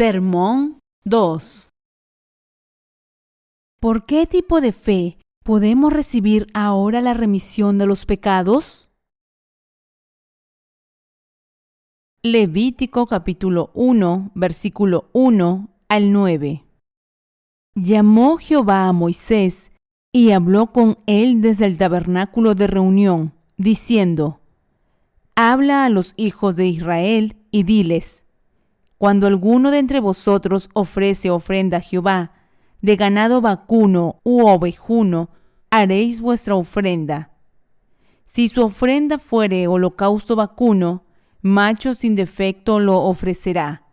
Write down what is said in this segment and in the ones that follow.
Sermón 2. ¿Por qué tipo de fe podemos recibir ahora la remisión de los pecados? Levítico capítulo 1, versículo 1 al 9. Llamó Jehová a Moisés y habló con él desde el tabernáculo de reunión, diciendo: Habla a los hijos de Israel y diles: Cuando alguno de entre vosotros ofrece ofrenda a Jehová, de ganado vacuno u ovejuno, haréis vuestra ofrenda. Si su ofrenda fuere holocausto vacuno, macho sin defecto lo ofrecerá.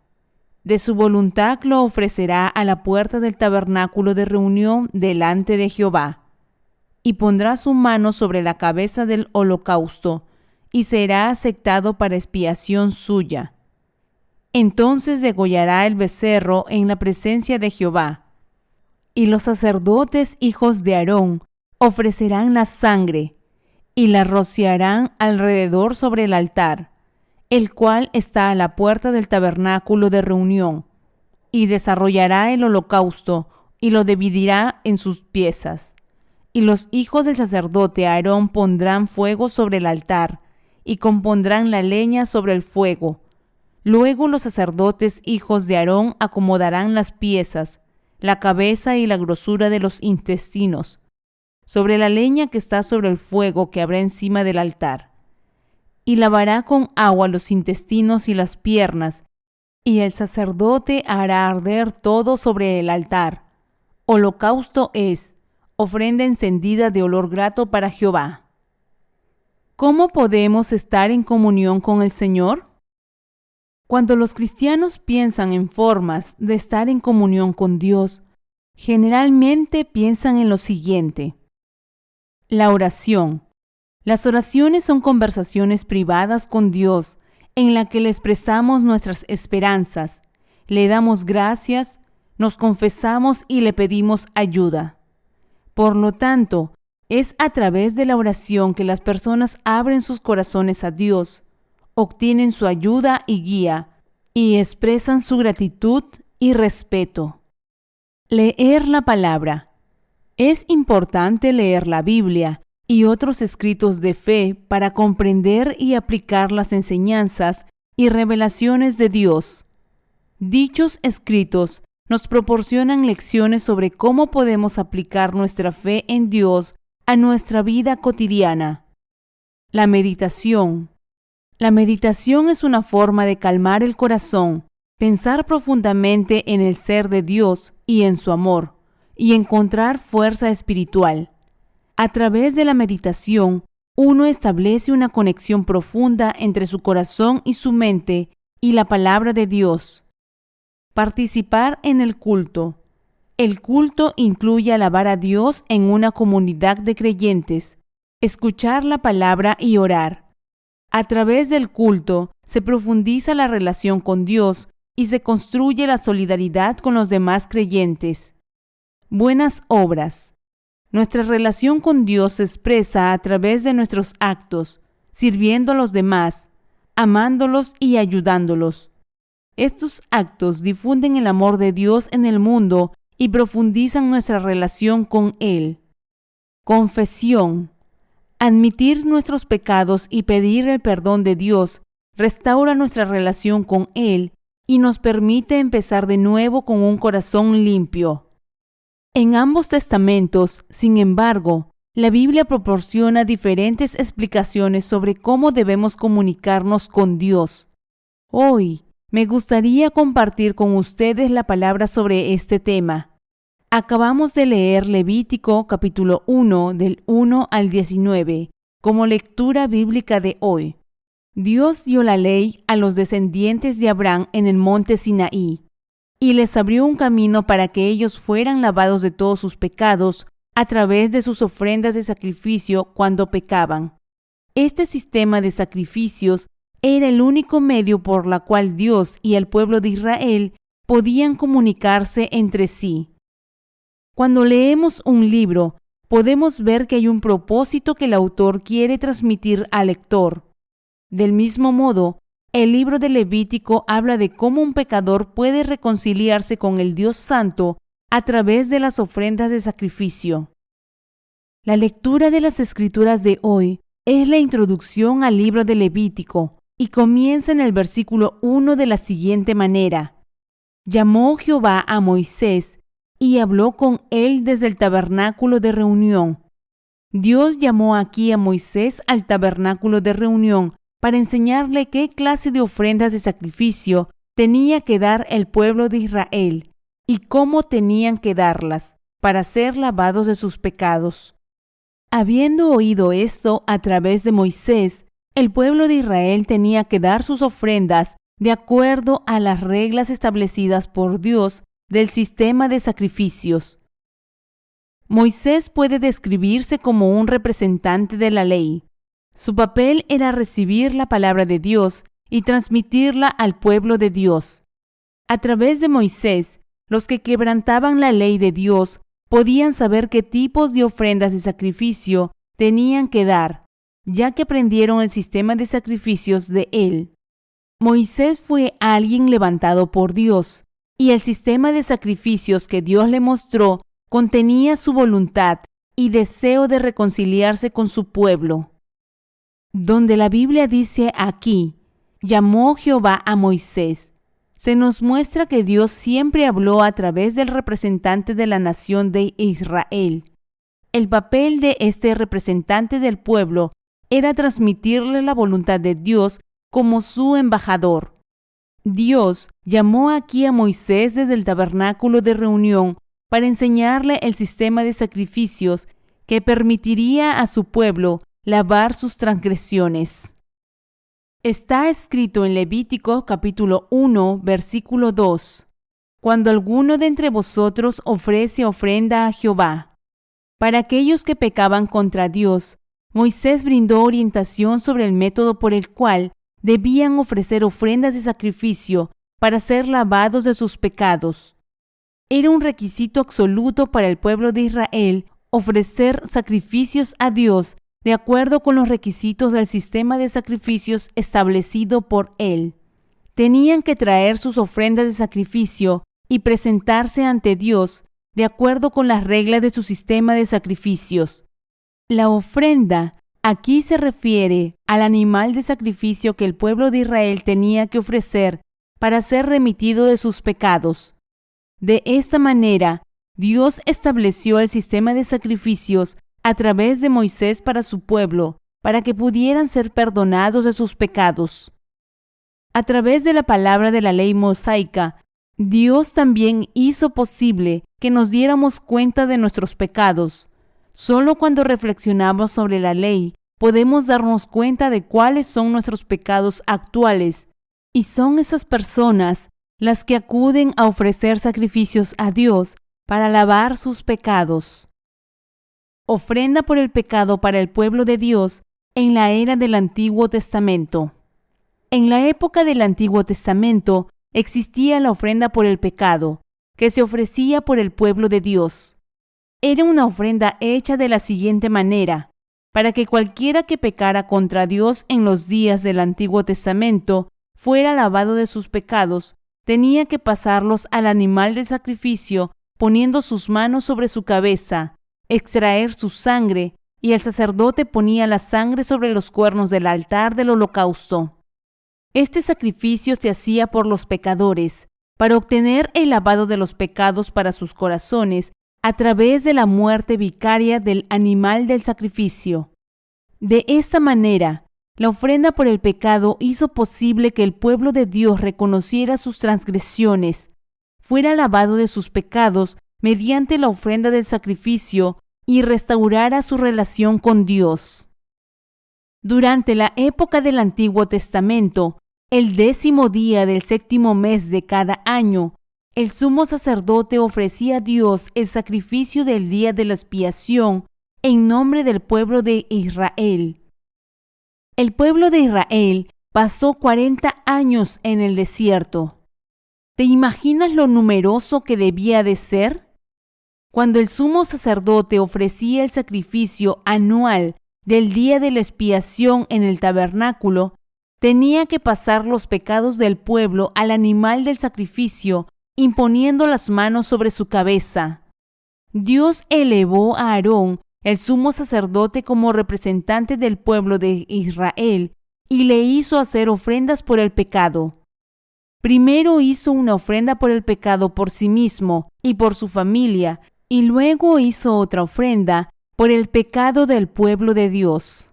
De su voluntad lo ofrecerá a la puerta del tabernáculo de reunión delante de Jehová. Y pondrá su mano sobre la cabeza del holocausto, y será aceptado para expiación suya. Entonces degollará el becerro en la presencia de Jehová. Y los sacerdotes hijos de Aarón ofrecerán la sangre, y la rociarán alrededor sobre el altar, el cual está a la puerta del tabernáculo de reunión, y desarrollará el holocausto, y lo dividirá en sus piezas. Y los hijos del sacerdote Aarón pondrán fuego sobre el altar, y compondrán la leña sobre el fuego. Luego los sacerdotes hijos de Aarón acomodarán las piezas, la cabeza y la grosura de los intestinos, sobre la leña que está sobre el fuego que habrá encima del altar. Y lavará con agua los intestinos y las piernas, y el sacerdote hará arder todo sobre el altar. Holocausto es, ofrenda encendida de olor grato para Jehová. ¿Cómo podemos estar en comunión con el Señor? Cuando los cristianos piensan en formas de estar en comunión con Dios, generalmente piensan en lo siguiente: la oración. Las oraciones son conversaciones privadas con Dios en la que le expresamos nuestras esperanzas, le damos gracias, nos confesamos y le pedimos ayuda. Por lo tanto, es a través de la oración que las personas abren sus corazones a Dios, obtienen su ayuda y guía, y expresan su gratitud y respeto. Leer la palabra. Es importante leer la Biblia y otros escritos de fe para comprender y aplicar las enseñanzas y revelaciones de Dios. Dichos escritos nos proporcionan lecciones sobre cómo podemos aplicar nuestra fe en Dios a nuestra vida cotidiana. La meditación. La meditación es una forma de calmar el corazón, pensar profundamente en el ser de Dios y en su amor, y encontrar fuerza espiritual. A través de la meditación, uno establece una conexión profunda entre su corazón y su mente y la palabra de Dios. Participar en el culto. El culto incluye alabar a Dios en una comunidad de creyentes, escuchar la palabra y orar. A través del culto se profundiza la relación con Dios y se construye la solidaridad con los demás creyentes. Buenas obras. Nuestra relación con Dios se expresa a través de nuestros actos, sirviendo a los demás, amándolos y ayudándolos. Estos actos difunden el amor de Dios en el mundo y profundizan nuestra relación con Él. Confesión. Admitir nuestros pecados y pedir el perdón de Dios restaura nuestra relación con Él y nos permite empezar de nuevo con un corazón limpio. En ambos testamentos, sin embargo, la Biblia proporciona diferentes explicaciones sobre cómo debemos comunicarnos con Dios. Hoy, me gustaría compartir con ustedes la palabra sobre este tema. Acabamos de leer Levítico capítulo 1 del 1 al 19 como lectura bíblica de hoy. Dios dio la ley a los descendientes de Abraham en el monte Sinaí y les abrió un camino para que ellos fueran lavados de todos sus pecados a través de sus ofrendas de sacrificio cuando pecaban. Este sistema de sacrificios era el único medio por la cual Dios y el pueblo de Israel podían comunicarse entre sí. Cuando leemos un libro, podemos ver que hay un propósito que el autor quiere transmitir al lector. Del mismo modo, El libro de Levítico habla de cómo un pecador puede reconciliarse con el Dios Santo a través de las ofrendas de sacrificio. La lectura de las Escrituras de hoy es la introducción al libro de Levítico y comienza en el versículo 1 de la siguiente manera. Llamó Jehová a Moisés y habló con él desde el tabernáculo de reunión. Dios llamó aquí a Moisés al tabernáculo de reunión para enseñarle qué clase de ofrendas de sacrificio tenía que dar el pueblo de Israel y cómo tenían que darlas para ser lavados de sus pecados. Habiendo oído esto a través de Moisés, el pueblo de Israel tenía que dar sus ofrendas de acuerdo a las reglas establecidas por Dios del sistema de sacrificios. Moisés puede describirse como un representante de la ley. Su papel era recibir la palabra de Dios y transmitirla al pueblo de Dios. A través de Moisés, los que quebrantaban la ley de Dios podían saber qué tipos de ofrendas de sacrificio tenían que dar, ya que aprendieron el sistema de sacrificios de él. Moisés fue alguien levantado por Dios, y el sistema de sacrificios que Dios le mostró contenía su voluntad y deseo de reconciliarse con su pueblo. Donde la Biblia dice aquí, llamó Jehová a Moisés, se nos muestra que Dios siempre habló a través del representante de la nación de Israel. El papel de este representante del pueblo era transmitirle la voluntad de Dios como su embajador. Dios llamó aquí a Moisés desde el tabernáculo de reunión para enseñarle el sistema de sacrificios que permitiría a su pueblo lavar sus transgresiones. Está escrito en Levítico capítulo 1, versículo 2. Cuando alguno de entre vosotros ofrece ofrenda a Jehová. Para aquellos que pecaban contra Dios, Moisés brindó orientación sobre el método por el cual debían ofrecer ofrendas de sacrificio para ser lavados de sus pecados. Era un requisito absoluto para el pueblo de Israel ofrecer sacrificios a Dios de acuerdo con los requisitos del sistema de sacrificios establecido por él. Tenían que traer sus ofrendas de sacrificio y presentarse ante Dios de acuerdo con las reglas de su sistema de sacrificios. La ofrenda aquí se refiere al animal de sacrificio que el pueblo de Israel tenía que ofrecer para ser remitido de sus pecados. De esta manera, Dios estableció el sistema de sacrificios a través de Moisés para su pueblo, para que pudieran ser perdonados de sus pecados. A través de la palabra de la ley mosaica, Dios también hizo posible que nos diéramos cuenta de nuestros pecados. Solo cuando reflexionamos sobre la ley, podemos darnos cuenta de cuáles son nuestros pecados actuales, y son esas personas las que acuden a ofrecer sacrificios a Dios para lavar sus pecados. Ofrenda por el pecado para el pueblo de Dios en la era del Antiguo Testamento. En la época del Antiguo Testamento existía la ofrenda por el pecado, que se ofrecía por el pueblo de Dios. Era una ofrenda hecha de la siguiente manera: para que cualquiera que pecara contra Dios en los días del Antiguo Testamento fuera lavado de sus pecados, tenía que pasarlos al animal del sacrificio poniendo sus manos sobre su cabeza, extraer su sangre, y el sacerdote ponía la sangre sobre los cuernos del altar del holocausto. Este sacrificio se hacía por los pecadores, para obtener el lavado de los pecados para sus corazones a través de la muerte vicaria del animal del sacrificio. De esta manera, la ofrenda por el pecado hizo posible que el pueblo de Dios reconociera sus transgresiones, fuera lavado de sus pecados mediante la ofrenda del sacrificio y restaurara su relación con Dios. Durante la época del Antiguo Testamento, el 10º día del 7º mes de cada año, el sumo sacerdote ofrecía a Dios el sacrificio del día de la expiación en nombre del pueblo de Israel. El pueblo de Israel pasó 40 años en el desierto. ¿Te imaginas lo numeroso que debía de ser? Cuando el sumo sacerdote ofrecía el sacrificio anual del día de la expiación en el tabernáculo, tenía que pasar los pecados del pueblo al animal del sacrificio, imponiendo las manos sobre su cabeza. Dios elevó a Aarón, el sumo sacerdote, como representante del pueblo de Israel, y le hizo hacer ofrendas por el pecado. Primero hizo una ofrenda por el pecado por sí mismo y por su familia, y luego hizo otra ofrenda por el pecado del pueblo de Dios.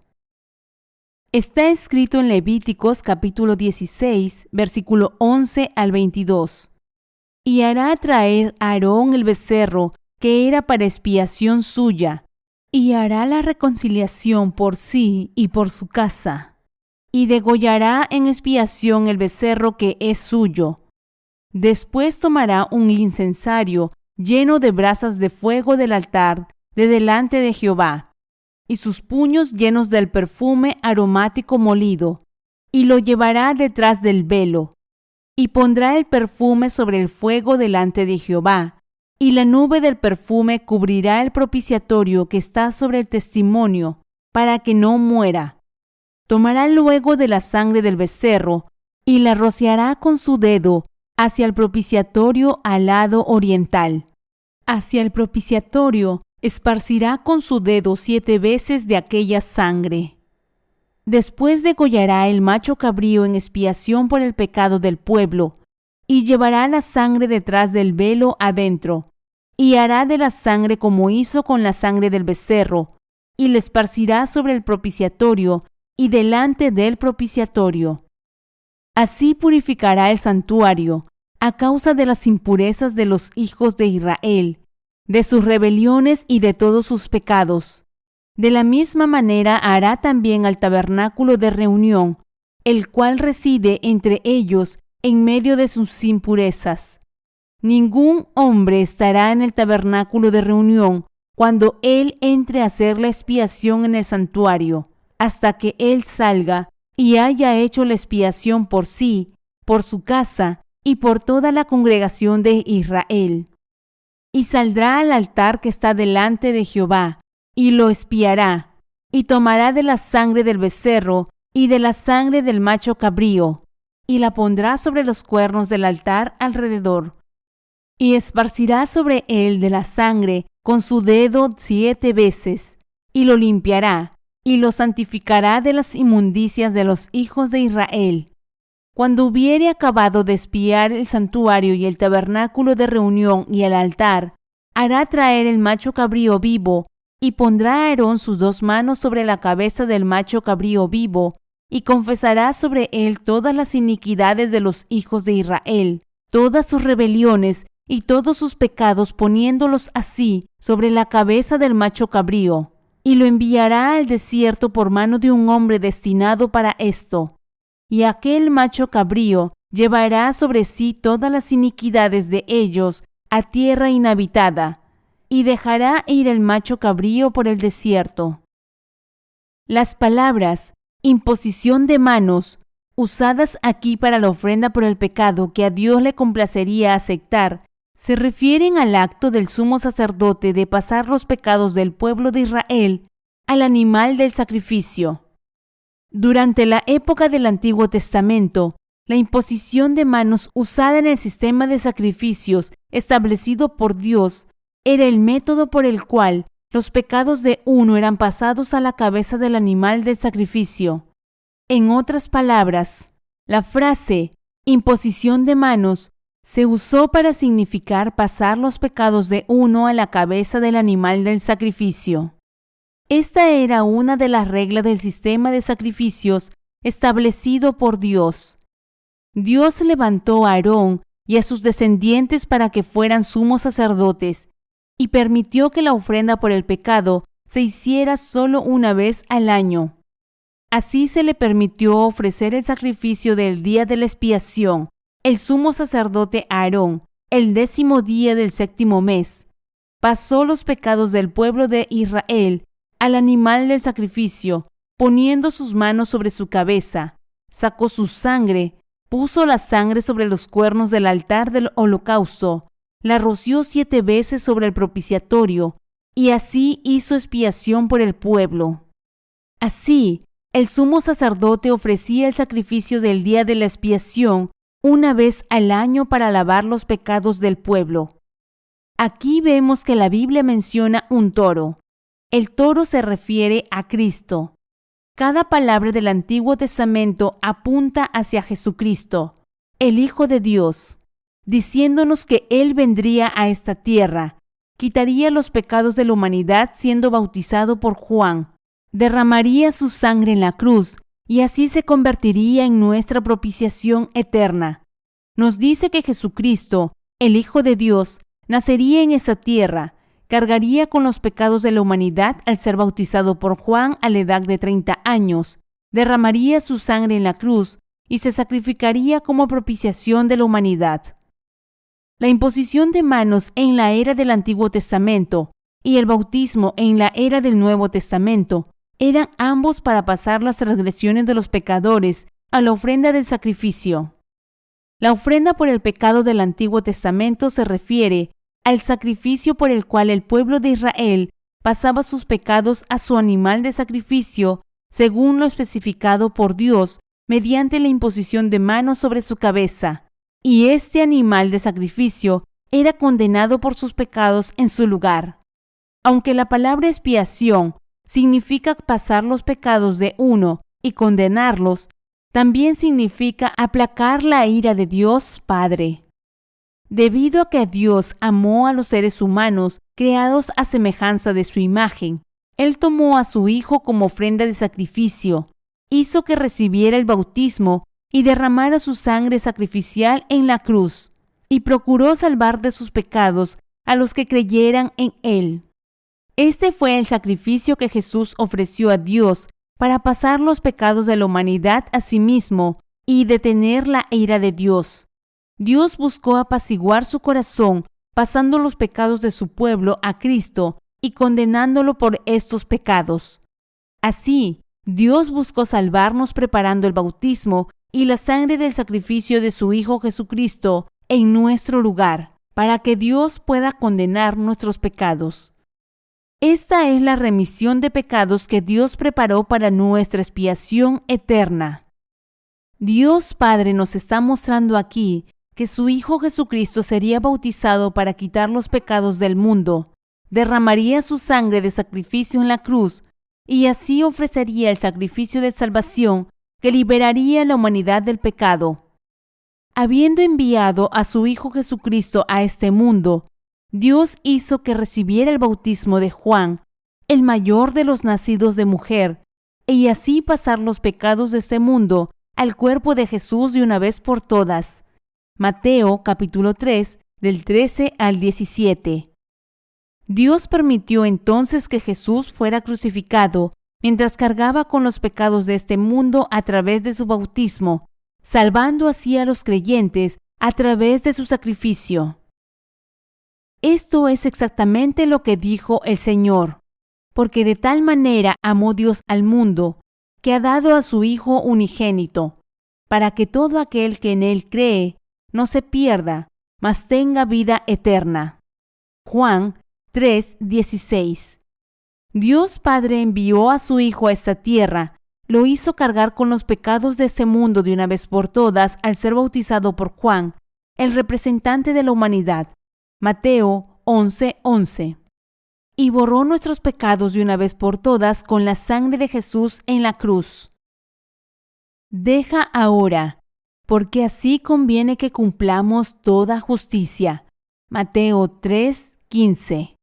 Está escrito en Levíticos capítulo 16, versículo 11 al 22. Y hará traer Aarón el becerro que era para expiación suya, y hará la reconciliación por sí y por su casa. Y degollará en expiación el becerro que es suyo. Después tomará un incensario lleno de brasas de fuego del altar de delante de Jehová, y sus puños llenos del perfume aromático molido, y lo llevará detrás del velo, y pondrá el perfume sobre el fuego delante de Jehová, y la nube del perfume cubrirá el propiciatorio que está sobre el testimonio, para que no muera. Tomará luego de la sangre del becerro, y la rociará con su dedo hacia el propiciatorio al lado oriental. Hacia el propiciatorio esparcirá con su dedo 7 veces de aquella sangre. Después degollará el macho cabrío en expiación por el pecado del pueblo, y llevará la sangre detrás del velo adentro, y hará de la sangre como hizo con la sangre del becerro, y la esparcirá sobre el propiciatorio y delante del propiciatorio. Así purificará el santuario a causa de las impurezas de los hijos de Israel, de sus rebeliones y de todos sus pecados. De la misma manera hará también al tabernáculo de reunión, el cual reside entre ellos en medio de sus impurezas. Ningún hombre estará en el tabernáculo de reunión cuando él entre a hacer la expiación en el santuario, hasta que él salga y haya hecho la expiación por sí, por su casa y por toda la congregación de Israel. Y saldrá al altar que está delante de Jehová, y lo expiará, y tomará de la sangre del becerro y de la sangre del macho cabrío, y la pondrá sobre los cuernos del altar alrededor, y esparcirá sobre él de la sangre con su dedo 7 veces, y lo limpiará, y lo santificará de las inmundicias de los hijos de Israel. Cuando hubiere acabado de expiar el santuario y el tabernáculo de reunión y el altar, hará traer el macho cabrío vivo, y pondrá a Aarón sus 2 manos sobre la cabeza del macho cabrío vivo, y confesará sobre él todas las iniquidades de los hijos de Israel, todas sus rebeliones y todos sus pecados, poniéndolos así sobre la cabeza del macho cabrío. Y lo enviará al desierto por mano de un hombre destinado para esto. Y aquel macho cabrío llevará sobre sí todas las iniquidades de ellos a tierra inhabitada, y dejará ir el macho cabrío por el desierto. Las palabras imposición de manos, usadas aquí para la ofrenda por el pecado que a Dios le complacería aceptar, se refieren al acto del sumo sacerdote de pasar los pecados del pueblo de Israel al animal del sacrificio. Durante la época del Antiguo Testamento, la imposición de manos usada en el sistema de sacrificios establecido por Dios era el método por el cual los pecados de uno eran pasados a la cabeza del animal del sacrificio. En otras palabras, la frase imposición de manos se usó para significar pasar los pecados de uno a la cabeza del animal del sacrificio. Esta era una de las reglas del sistema de sacrificios establecido por Dios. Dios levantó a Aarón y a sus descendientes para que fueran sumos sacerdotes y permitió que la ofrenda por el pecado se hiciera solo una vez al año. Así se le permitió ofrecer el sacrificio del día de la expiación, el sumo sacerdote Aarón, el 10º día del 7º mes. Pasó los pecados del pueblo de Israel al animal del sacrificio, poniendo sus manos sobre su cabeza, sacó su sangre, puso la sangre sobre los cuernos del altar del holocausto, la roció 7 veces sobre el propiciatorio, y así hizo expiación por el pueblo. Así, el sumo sacerdote ofrecía el sacrificio del día de la expiación una vez al año para lavar los pecados del pueblo. Aquí vemos que la Biblia menciona un toro. El toro se refiere a Cristo. Cada palabra del Antiguo Testamento apunta hacia Jesucristo, el Hijo de Dios, diciéndonos que Él vendría a esta tierra, quitaría los pecados de la humanidad siendo bautizado por Juan, derramaría su sangre en la cruz y así se convertiría en nuestra propiciación eterna. Nos dice que Jesucristo, el Hijo de Dios, nacería en esta tierra, cargaría con los pecados de la humanidad al ser bautizado por Juan a la edad de 30 años, derramaría su sangre en la cruz y se sacrificaría como propiciación de la humanidad. La imposición de manos en la era del Antiguo Testamento y el bautismo en la era del Nuevo Testamento eran ambos para pasar las transgresiones de los pecadores a la ofrenda del sacrificio. La ofrenda por el pecado del Antiguo Testamento se refiere al sacrificio por el cual el pueblo de Israel pasaba sus pecados a su animal de sacrificio, según lo especificado por Dios, mediante la imposición de manos sobre su cabeza. Y este animal de sacrificio era condenado por sus pecados en su lugar. Aunque la palabra expiación significa pasar los pecados de uno y condenarlos, también significa aplacar la ira de Dios Padre. Debido a que Dios amó a los seres humanos creados a semejanza de su imagen, Él tomó a su Hijo como ofrenda de sacrificio, hizo que recibiera el bautismo y derramara su sangre sacrificial en la cruz, y procuró salvar de sus pecados a los que creyeran en Él. Este fue el sacrificio que Jesús ofreció a Dios para pasar los pecados de la humanidad a sí mismo y detener la ira de Dios. Dios buscó apaciguar su corazón pasando los pecados de su pueblo a Cristo y condenándolo por estos pecados. Así, Dios buscó salvarnos preparando el bautismo y la sangre del sacrificio de su Hijo Jesucristo en nuestro lugar, para que Dios pueda condenar nuestros pecados. Esta es la remisión de pecados que Dios preparó para nuestra expiación eterna. Dios Padre nos está mostrando aquí que su Hijo Jesucristo sería bautizado para quitar los pecados del mundo, derramaría su sangre de sacrificio en la cruz y así ofrecería el sacrificio de salvación que liberaría a la humanidad del pecado. Habiendo enviado a su Hijo Jesucristo a este mundo, Dios hizo que recibiera el bautismo de Juan, el mayor de los nacidos de mujer, y así pasar los pecados de este mundo al cuerpo de Jesús de una vez por todas. Mateo capítulo 3, del 13 al 17. Dios permitió entonces que Jesús fuera crucificado mientras cargaba con los pecados de este mundo a través de su bautismo, salvando así a los creyentes a través de su sacrificio. Esto es exactamente lo que dijo el Señor, porque de tal manera amó Dios al mundo, que ha dado a su Hijo unigénito, para que todo aquel que en Él cree no se pierda, mas tenga vida eterna. Juan 3:16. Dios Padre envió a su Hijo a esta tierra, lo hizo cargar con los pecados de este mundo de una vez por todas al ser bautizado por Juan, el representante de la humanidad. Mateo 11:11. Y borró nuestros pecados de una vez por todas con la sangre de Jesús en la cruz. Deja ahora, porque así conviene que cumplamos toda justicia. Mateo 3:15.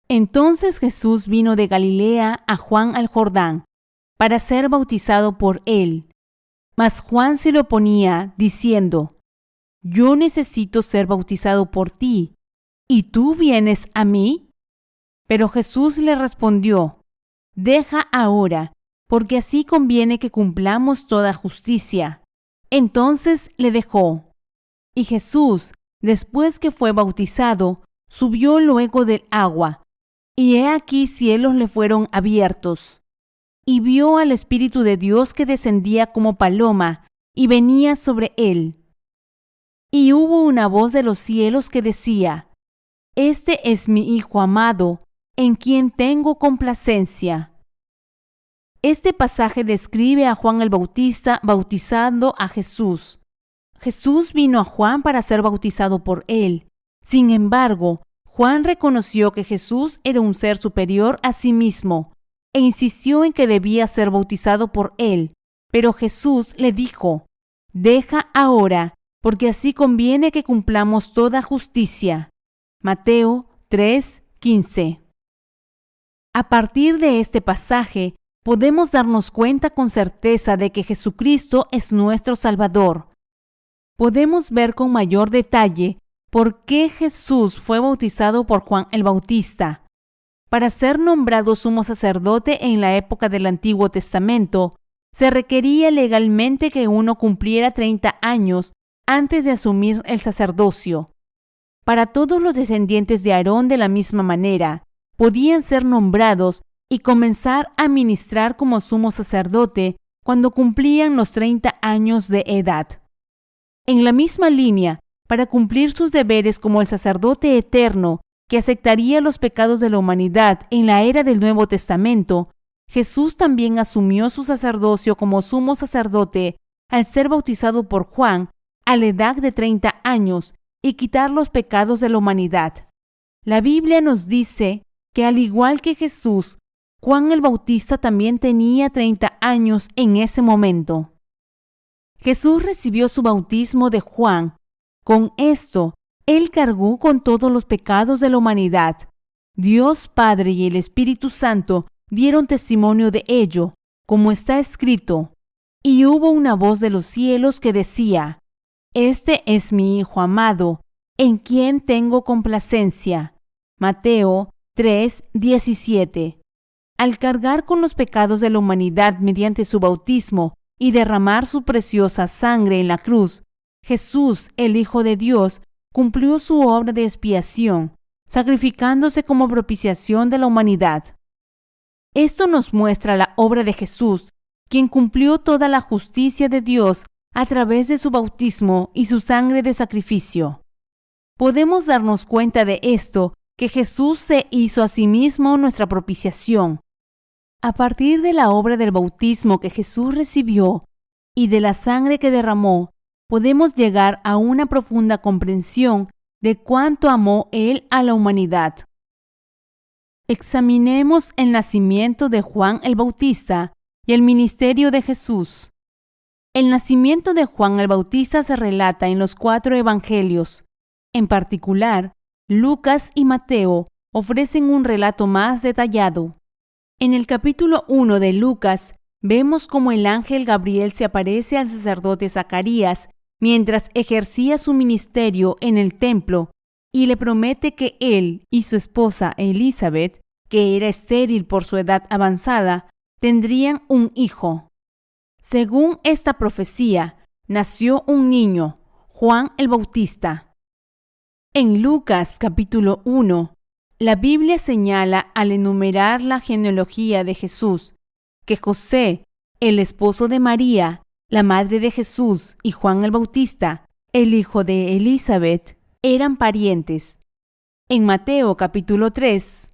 Entonces Jesús vino de Galilea a Juan al Jordán, para ser bautizado por él. Mas Juan se le oponía, diciendo: Yo necesito ser bautizado por ti, ¿y tú vienes a mí? Pero Jesús le respondió: Deja ahora, porque así conviene que cumplamos toda justicia. Entonces le dejó. Y Jesús, después que fue bautizado, subió luego del agua, y he aquí cielos le fueron abiertos. Y vio al Espíritu de Dios que descendía como paloma, y venía sobre él. Y hubo una voz de los cielos que decía: Este es mi Hijo amado, en quien tengo complacencia. Este pasaje describe a Juan el Bautista bautizando a Jesús. Jesús vino a Juan para ser bautizado por él. Sin embargo, Juan reconoció que Jesús era un ser superior a sí mismo e insistió en que debía ser bautizado por él. Pero Jesús le dijo: «Deja ahora, porque así conviene que cumplamos toda justicia». Mateo 3:15. A partir de este pasaje, podemos darnos cuenta con certeza de que Jesucristo es nuestro Salvador. Podemos ver con mayor detalle por qué Jesús fue bautizado por Juan el Bautista. Para ser nombrado sumo sacerdote en la época del Antiguo Testamento, se requería legalmente que uno cumpliera 30 años antes de asumir el sacerdocio. Para todos los descendientes de Aarón, de la misma manera, podían ser nombrados y comenzar a ministrar como sumo sacerdote cuando cumplían los 30 años de edad. En la misma línea, para cumplir sus deberes como el sacerdote eterno que aceptaría los pecados de la humanidad en la era del Nuevo Testamento, Jesús también asumió su sacerdocio como sumo sacerdote al ser bautizado por Juan a la edad de 30 años y quitar los pecados de la humanidad. La Biblia nos dice que al igual que Jesús, Juan el Bautista también tenía 30 años en ese momento. Jesús recibió su bautismo de Juan. Con esto, Él cargó con todos los pecados de la humanidad. Dios Padre y el Espíritu Santo dieron testimonio de ello, como está escrito: «Y hubo una voz de los cielos que decía: Este es mi Hijo amado, en quien tengo complacencia». Mateo 3:17. Al cargar con los pecados de la humanidad mediante su bautismo y derramar su preciosa sangre en la cruz, Jesús, el Hijo de Dios, cumplió su obra de expiación, sacrificándose como propiciación de la humanidad. Esto nos muestra la obra de Jesús, quien cumplió toda la justicia de Dios a través de su bautismo y su sangre de sacrificio. Podemos darnos cuenta de esto, que Jesús se hizo a sí mismo nuestra propiciación. A partir de la obra del bautismo que Jesús recibió y de la sangre que derramó, podemos llegar a una profunda comprensión de cuánto amó Él a la humanidad. Examinemos el nacimiento de Juan el Bautista y el ministerio de Jesús. El nacimiento de Juan el Bautista se relata en los 4 evangelios. En particular, Lucas y Mateo ofrecen un relato más detallado. En el capítulo 1 de Lucas, vemos cómo el ángel Gabriel se aparece al sacerdote Zacarías mientras ejercía su ministerio en el templo y le promete que él y su esposa Elizabeth, que era estéril por su edad avanzada, tendrían un hijo. Según esta profecía, nació un niño, Juan el Bautista. En Lucas capítulo 1, la Biblia señala al enumerar la genealogía de Jesús, que José, el esposo de María, la madre de Jesús, y Juan el Bautista, el hijo de Elizabeth, eran parientes. En Mateo capítulo 3,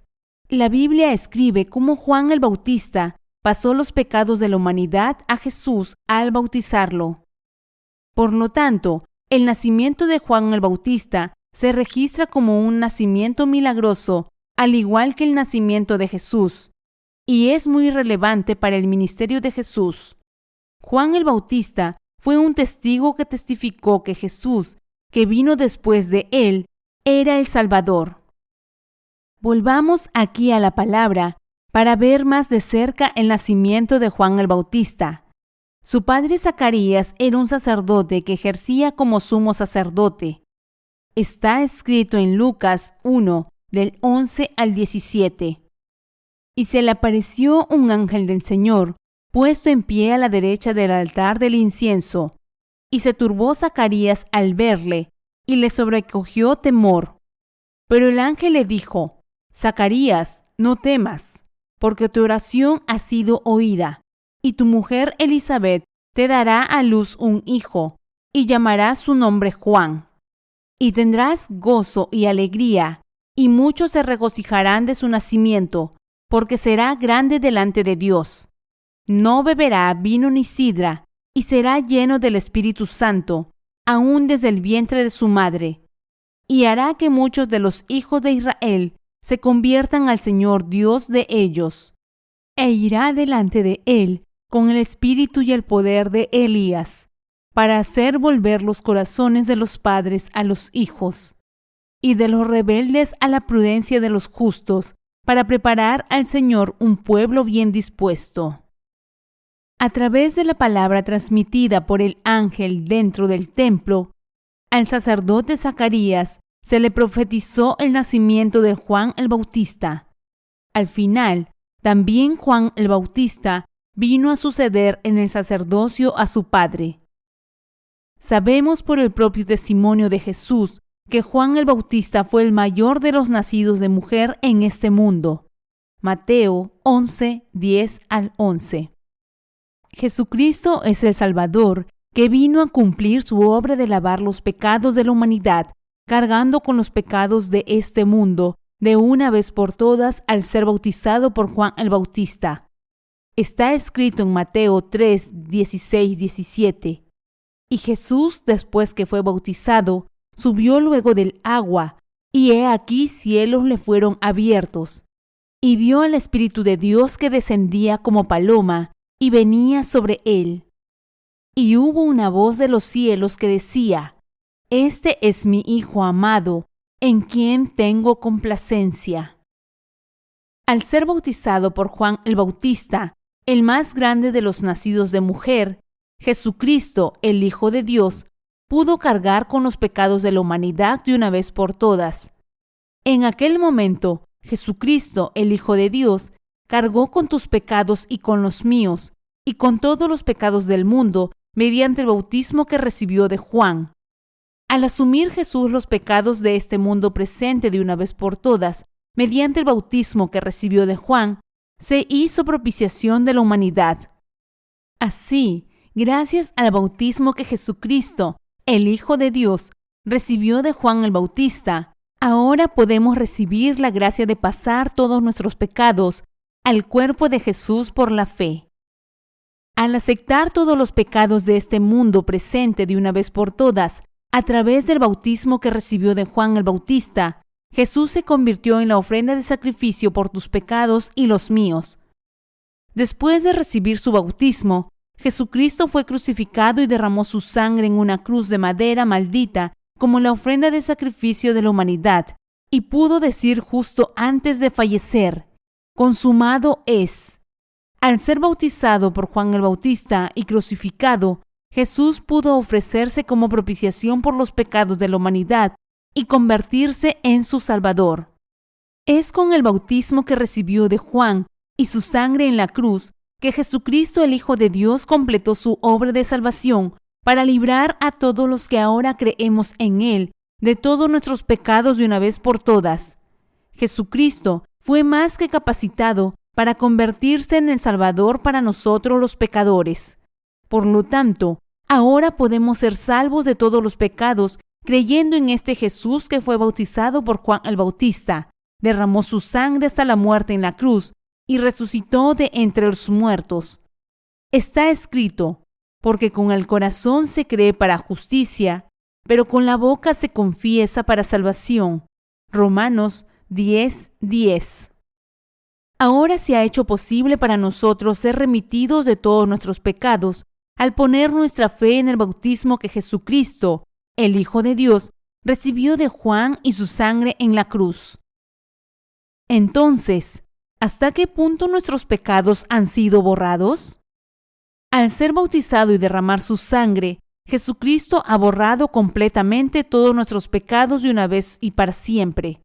la Biblia escribe cómo Juan el Bautista pasó los pecados de la humanidad a Jesús al bautizarlo. Por lo tanto, el nacimiento de Juan el Bautista se registra como un nacimiento milagroso, al igual que el nacimiento de Jesús, y es muy relevante para el ministerio de Jesús. Juan el Bautista fue un testigo que testificó que Jesús, que vino después de él, era el Salvador. Volvamos aquí a la palabra para ver más de cerca el nacimiento de Juan el Bautista. Su padre Zacarías era un sacerdote que ejercía como sumo sacerdote. Está escrito en Lucas 1, del 11 al 17. Y se le apareció un ángel del Señor, puesto en pie a la derecha del altar del incienso. Y se turbó Zacarías al verle, y le sobrecogió temor. Pero el ángel le dijo: Zacarías, no temas, porque tu oración ha sido oída, y tu mujer Elizabeth te dará a luz un hijo, y llamarás su nombre Juan. Y tendrás gozo y alegría, y muchos se regocijarán de su nacimiento, porque será grande delante de Dios. no beberá vino ni sidra, y será lleno del Espíritu Santo, aún desde el vientre de su madre. Y hará que muchos de los hijos de Israel se conviertan al Señor Dios de ellos. E irá delante de él con el espíritu y el poder de Elías, para hacer volver los corazones de los padres a los hijos, y de los rebeldes a la prudencia de los justos, para preparar al Señor un pueblo bien dispuesto. A través de la palabra transmitida por el ángel dentro del templo, al sacerdote Zacarías se le profetizó el nacimiento de Juan el Bautista. Al final, también Juan el Bautista vino a suceder en el sacerdocio a su padre. Sabemos por el propio testimonio de Jesús que Juan el Bautista fue el mayor de los nacidos de mujer en este mundo. Mateo 11, 10 al 11. Jesucristo es el Salvador que vino a cumplir su obra de lavar los pecados de la humanidad, cargando con los pecados de este mundo de una vez por todas al ser bautizado por Juan el Bautista. Está escrito en Mateo 3, 16, 17. Y Jesús, después que fue bautizado, subió luego del agua, y he aquí cielos le fueron abiertos, y vio al Espíritu de Dios que descendía como paloma, y venía sobre él. Y hubo una voz de los cielos que decía: Este es mi Hijo amado, en quien tengo complacencia. Al ser bautizado por Juan el Bautista, el más grande de los nacidos de mujer, Jesucristo, el Hijo de Dios, pudo cargar con los pecados de la humanidad de una vez por todas. En aquel momento, Jesucristo, el Hijo de Dios, cargó con tus pecados y con los míos, y con todos los pecados del mundo, mediante el bautismo que recibió de Juan. Al asumir Jesús los pecados de este mundo presente de una vez por todas, mediante el bautismo que recibió de Juan, se hizo propiciación de la humanidad. Así, gracias al bautismo que Jesucristo, el Hijo de Dios, recibió de Juan el Bautista, ahora podemos recibir la gracia de pasar todos nuestros pecados al cuerpo de Jesús por la fe. Al aceptar todos los pecados de este mundo presente de una vez por todas, a través del bautismo que recibió de Juan el Bautista, Jesús se convirtió en la ofrenda de sacrificio por tus pecados y los míos. Después de recibir su bautismo, Jesucristo fue crucificado y derramó su sangre en una cruz de madera maldita como la ofrenda de sacrificio de la humanidad, y pudo decir justo antes de fallecer: consumado es. Al ser bautizado por Juan el Bautista y crucificado, Jesús pudo ofrecerse como propiciación por los pecados de la humanidad y convertirse en su Salvador. Es con el bautismo que recibió de Juan y su sangre en la cruz que Jesucristo, el Hijo de Dios, completó su obra de salvación para librar a todos los que ahora creemos en Él de todos nuestros pecados de una vez por todas. Jesucristo fue más que capacitado para convertirse en el Salvador para nosotros los pecadores. Por lo tanto, ahora podemos ser salvos de todos los pecados creyendo en este Jesús que fue bautizado por Juan el Bautista, derramó su sangre hasta la muerte en la cruz y resucitó de entre los muertos. Está escrito: porque con el corazón se cree para justicia, pero con la boca se confiesa para salvación. Romanos 10:10. Ahora se ha hecho posible para nosotros ser remitidos de todos nuestros pecados al poner nuestra fe en el bautismo que Jesucristo, el Hijo de Dios, recibió de Juan y su sangre en la cruz. Entonces, ¿hasta qué punto nuestros pecados han sido borrados? Al ser bautizado y derramar su sangre, Jesucristo ha borrado completamente todos nuestros pecados de una vez y para siempre.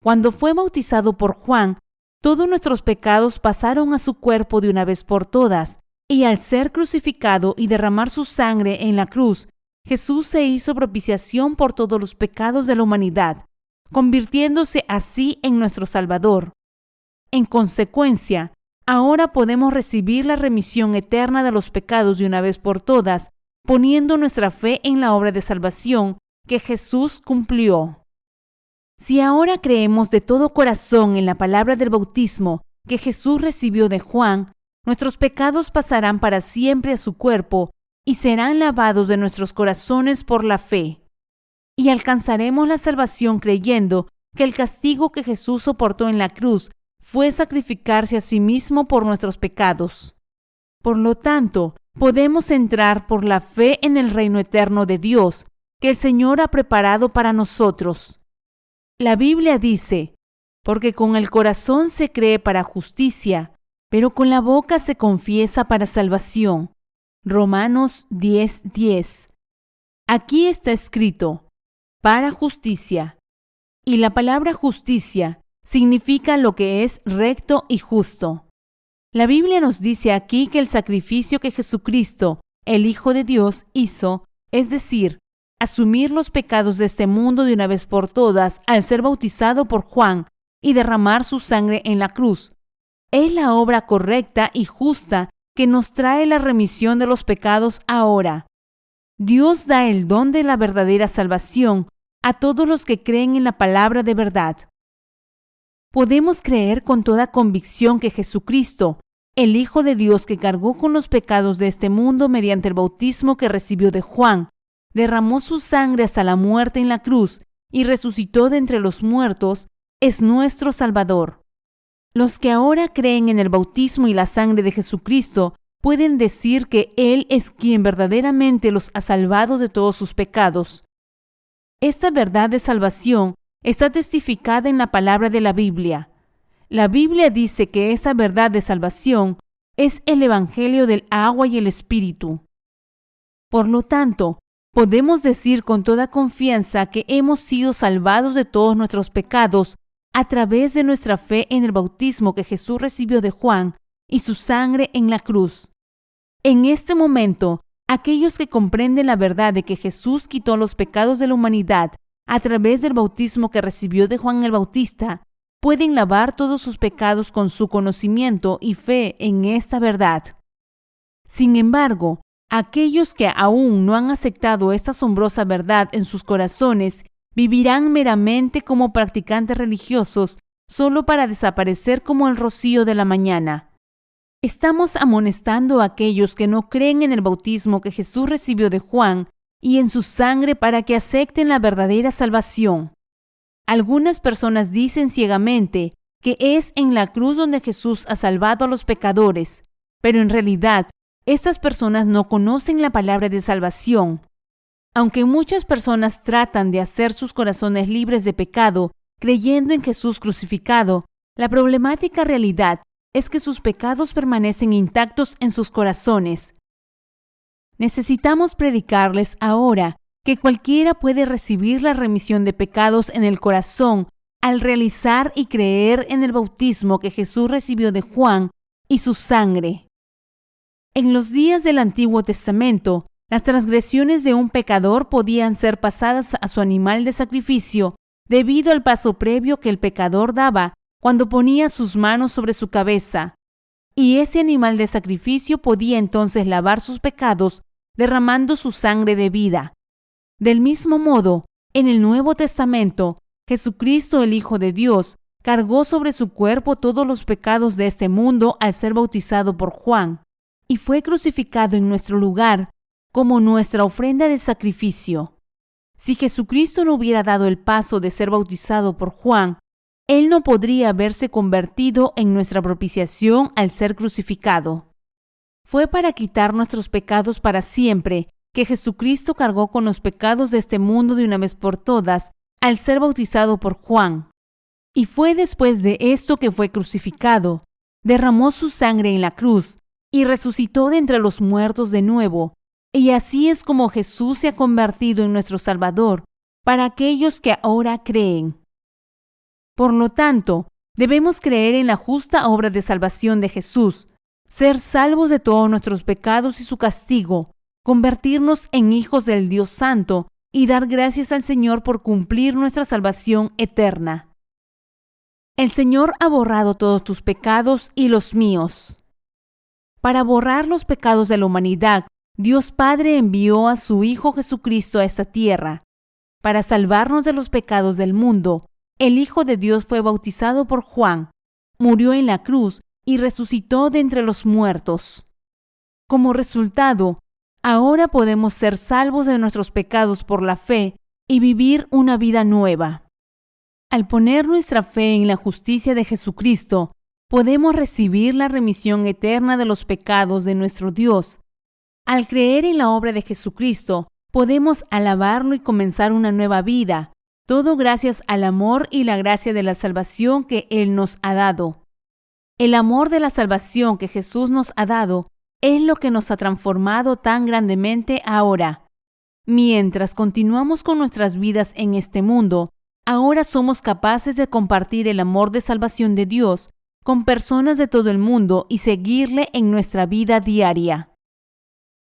Cuando fue bautizado por Juan, todos nuestros pecados pasaron a su cuerpo de una vez por todas, y al ser crucificado y derramar su sangre en la cruz, Jesús se hizo propiciación por todos los pecados de la humanidad, convirtiéndose así en nuestro Salvador. En consecuencia, ahora podemos recibir la remisión eterna de los pecados de una vez por todas, poniendo nuestra fe en la obra de salvación que Jesús cumplió. Si ahora creemos de todo corazón en la palabra del bautismo que Jesús recibió de Juan, nuestros pecados pasarán para siempre a su cuerpo y serán lavados de nuestros corazones por la fe. Y alcanzaremos la salvación creyendo que el castigo que Jesús soportó en la cruz fue sacrificarse a sí mismo por nuestros pecados. Por lo tanto, podemos entrar por la fe en el reino eterno de Dios que el Señor ha preparado para nosotros. La Biblia dice, porque con el corazón se cree para justicia, pero con la boca se confiesa para salvación. Romanos 10:10. Aquí está escrito, para justicia. Y la palabra justicia significa lo que es recto y justo. La Biblia nos dice aquí que el sacrificio que Jesucristo, el Hijo de Dios, hizo, es decir, asumir los pecados de este mundo de una vez por todas al ser bautizado por Juan y derramar su sangre en la cruz, es la obra correcta y justa que nos trae la remisión de los pecados ahora. Dios da el don de la verdadera salvación a todos los que creen en la palabra de verdad. Podemos creer con toda convicción que Jesucristo, el Hijo de Dios que cargó con los pecados de este mundo mediante el bautismo que recibió de Juan, derramó su sangre hasta la muerte en la cruz y resucitó de entre los muertos, es nuestro Salvador. Los que ahora creen en el bautismo y la sangre de Jesucristo pueden decir que Él es quien verdaderamente los ha salvado de todos sus pecados. Esta verdad de salvación está testificada en la palabra de la Biblia. La Biblia dice que esa verdad de salvación es el Evangelio del agua y el Espíritu. Por lo tanto, podemos decir con toda confianza que hemos sido salvados de todos nuestros pecados a través de nuestra fe en el bautismo que Jesús recibió de Juan y su sangre en la cruz. En este momento, aquellos que comprenden la verdad de que Jesús quitó los pecados de la humanidad a través del bautismo que recibió de Juan el Bautista, pueden lavar todos sus pecados con su conocimiento y fe en esta verdad. Sin embargo, aquellos que aún no han aceptado esta asombrosa verdad en sus corazones vivirán meramente como practicantes religiosos solo para desaparecer como el rocío de la mañana. Estamos amonestando a aquellos que no creen en el bautismo que Jesús recibió de Juan y en su sangre para que acepten la verdadera salvación. Algunas personas dicen ciegamente que es en la cruz donde Jesús ha salvado a los pecadores, pero en realidad estas personas no conocen la palabra de salvación. Aunque muchas personas tratan de hacer sus corazones libres de pecado creyendo en Jesús crucificado, la problemática realidad es que sus pecados permanecen intactos en sus corazones. Necesitamos predicarles ahora que cualquiera puede recibir la remisión de pecados en el corazón al realizar y creer en el bautismo que Jesús recibió de Juan y su sangre. En los días del Antiguo Testamento, las transgresiones de un pecador podían ser pasadas a su animal de sacrificio debido al paso previo que el pecador daba cuando ponía sus manos sobre su cabeza, y ese animal de sacrificio podía entonces lavar sus pecados derramando su sangre de vida. Del mismo modo, en el Nuevo Testamento, Jesucristo, el Hijo de Dios, cargó sobre su cuerpo todos los pecados de este mundo al ser bautizado por Juan, y fue crucificado en nuestro lugar como nuestra ofrenda de sacrificio. Si Jesucristo no hubiera dado el paso de ser bautizado por Juan, Él no podría haberse convertido en nuestra propiciación al ser crucificado. Fue para quitar nuestros pecados para siempre que Jesucristo cargó con los pecados de este mundo de una vez por todas al ser bautizado por Juan. Y fue después de esto que fue crucificado, derramó su sangre en la cruz y resucitó de entre los muertos de nuevo. Y así es como Jesús se ha convertido en nuestro Salvador para aquellos que ahora creen. Por lo tanto, debemos creer en la justa obra de salvación de Jesús, ser salvos de todos nuestros pecados y su castigo, convertirnos en hijos del Dios Santo y dar gracias al Señor por cumplir nuestra salvación eterna. El Señor ha borrado todos tus pecados y los míos. Para borrar los pecados de la humanidad, Dios Padre envió a su Hijo Jesucristo a esta tierra. Para salvarnos de los pecados del mundo, el Hijo de Dios fue bautizado por Juan, murió en la cruz y resucitó de entre los muertos. Como resultado, ahora podemos ser salvos de nuestros pecados por la fe y vivir una vida nueva. Al poner nuestra fe en la justicia de Jesucristo, podemos recibir la remisión eterna de los pecados de nuestro Dios. Al creer en la obra de Jesucristo, podemos alabarlo y comenzar una nueva vida, todo gracias al amor y la gracia de la salvación que Él nos ha dado. El amor de la salvación que Jesús nos ha dado es lo que nos ha transformado tan grandemente ahora. Mientras continuamos con nuestras vidas en este mundo, ahora somos capaces de compartir el amor de salvación de Dios con personas de todo el mundo y seguirle en nuestra vida diaria.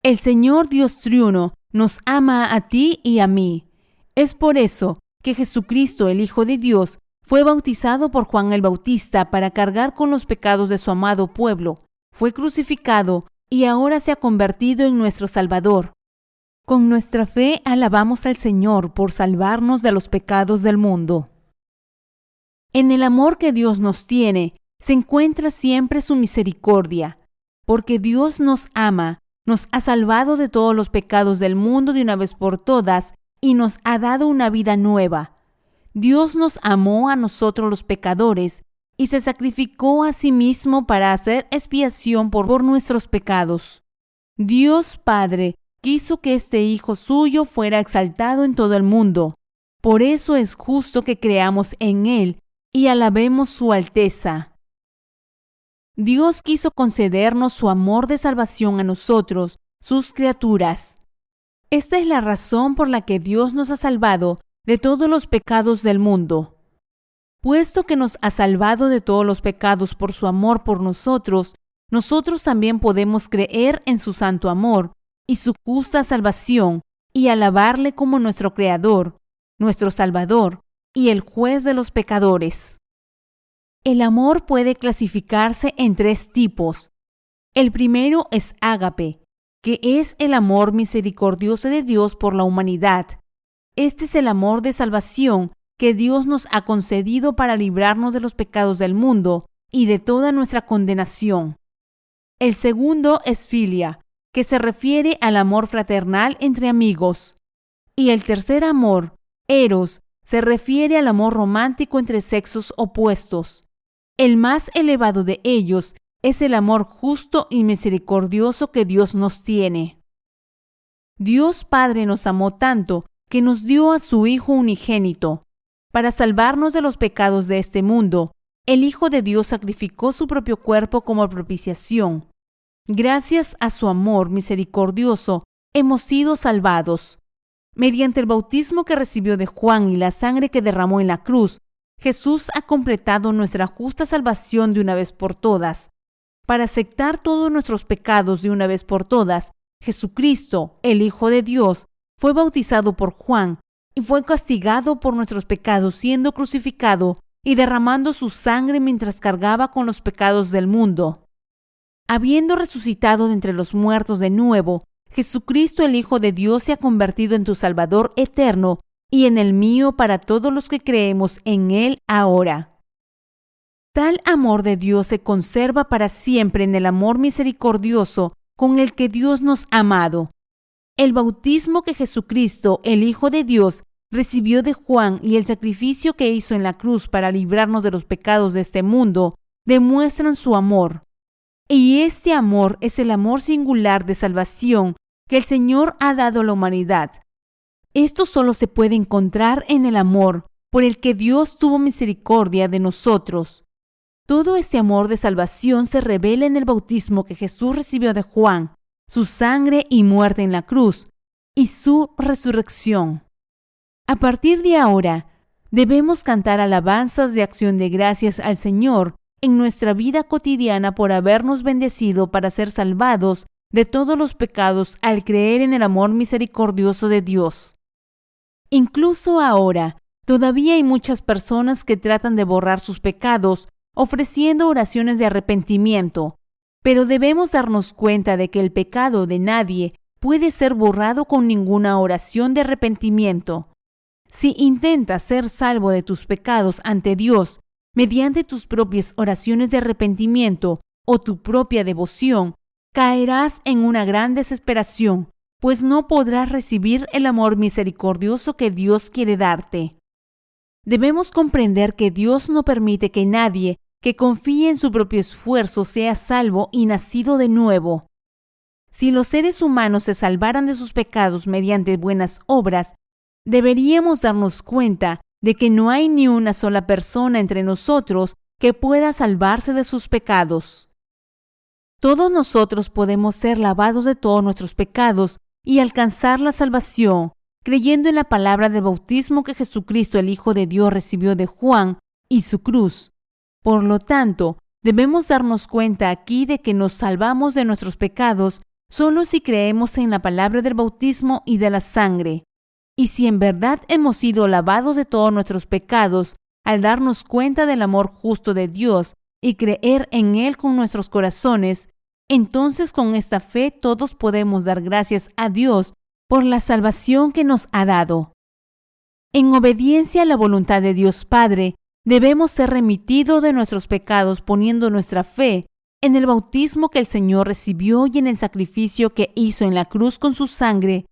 El Señor Dios Triuno nos ama a ti y a mí. Es por eso que Jesucristo, el Hijo de Dios, fue bautizado por Juan el Bautista para cargar con los pecados de su amado pueblo. Fue crucificado y ahora se ha convertido en nuestro Salvador. Con nuestra fe alabamos al Señor por salvarnos de los pecados del mundo. En el amor que Dios nos tiene, se encuentra siempre su misericordia. Porque Dios nos ama, nos ha salvado de todos los pecados del mundo de una vez por todas y nos ha dado una vida nueva. Dios nos amó a nosotros los pecadores y se sacrificó a sí mismo para hacer expiación por nuestros pecados. Dios Padre quiso que este Hijo suyo fuera exaltado en todo el mundo. Por eso es justo que creamos en Él y alabemos su alteza. Dios quiso concedernos su amor de salvación a nosotros, sus criaturas. Esta es la razón por la que Dios nos ha salvado de todos los pecados del mundo. Puesto que nos ha salvado de todos los pecados por su amor por nosotros, nosotros también podemos creer en su santo amor y su justa salvación y alabarle como nuestro Creador, nuestro Salvador y el juez de los pecadores. El amor puede clasificarse en 3 tipos. El primero es ágape, que es el amor misericordioso de Dios por la humanidad. Este es el amor de salvación que Dios nos ha concedido para librarnos de los pecados del mundo y de toda nuestra condenación. El segundo es filia, que se refiere al amor fraternal entre amigos. Y el tercer amor, eros, se refiere al amor romántico entre sexos opuestos. El más elevado de ellos es el amor justo y misericordioso que Dios nos tiene. Dios Padre nos amó tanto que nos dio a su Hijo unigénito. Para salvarnos de los pecados de este mundo, el Hijo de Dios sacrificó su propio cuerpo como propiciación. Gracias a su amor misericordioso, hemos sido salvados. Mediante el bautismo que recibió de Juan y la sangre que derramó en la cruz, Jesús ha completado nuestra justa salvación de una vez por todas. Para aceptar todos nuestros pecados de una vez por todas, Jesucristo, el Hijo de Dios, fue bautizado por Juan y fue castigado por nuestros pecados siendo crucificado y derramando su sangre mientras cargaba con los pecados del mundo. Habiendo resucitado de entre los muertos de nuevo, Jesucristo, el Hijo de Dios, se ha convertido en tu Salvador eterno y en el mío para todos los que creemos en Él ahora. Tal amor de Dios se conserva para siempre en el amor misericordioso con el que Dios nos ha amado. El bautismo que Jesucristo, el Hijo de Dios, recibió de Juan y el sacrificio que hizo en la cruz para librarnos de los pecados de este mundo, demuestran su amor. Y este amor es el amor singular de salvación que el Señor ha dado a la humanidad. Esto solo se puede encontrar en el amor por el que Dios tuvo misericordia de nosotros. Todo este amor de salvación se revela en el bautismo que Jesús recibió de Juan, su sangre y muerte en la cruz, y su resurrección. A partir de ahora, debemos cantar alabanzas de acción de gracias al Señor en nuestra vida cotidiana por habernos bendecido para ser salvados de todos los pecados al creer en el amor misericordioso de Dios. Incluso ahora, todavía hay muchas personas que tratan de borrar sus pecados ofreciendo oraciones de arrepentimiento, pero debemos darnos cuenta de que el pecado de nadie puede ser borrado con ninguna oración de arrepentimiento. Si intentas ser salvo de tus pecados ante Dios mediante tus propias oraciones de arrepentimiento, o tu propia devoción, caerás en una gran desesperación, pues no podrás recibir el amor misericordioso que Dios quiere darte. Debemos comprender que Dios no permite que nadie que confíe en su propio esfuerzo sea salvo y nacido de nuevo. Si los seres humanos se salvaran de sus pecados mediante buenas obras, deberíamos darnos cuenta de que no hay ni una sola persona entre nosotros que pueda salvarse de sus pecados. Todos nosotros podemos ser lavados de todos nuestros pecados y alcanzar la salvación, creyendo en la palabra del bautismo que Jesucristo, el Hijo de Dios, recibió de Juan y su cruz. Por lo tanto, debemos darnos cuenta aquí de que nos salvamos de nuestros pecados solo si creemos en la palabra del bautismo y de la sangre. Y si en verdad hemos sido lavados de todos nuestros pecados al darnos cuenta del amor justo de Dios y creer en Él con nuestros corazones, entonces con esta fe todos podemos dar gracias a Dios por la salvación que nos ha dado. En obediencia a la voluntad de Dios Padre, debemos ser remitidos de nuestros pecados poniendo nuestra fe en el bautismo que el Señor recibió y en el sacrificio que hizo en la cruz con su sangre,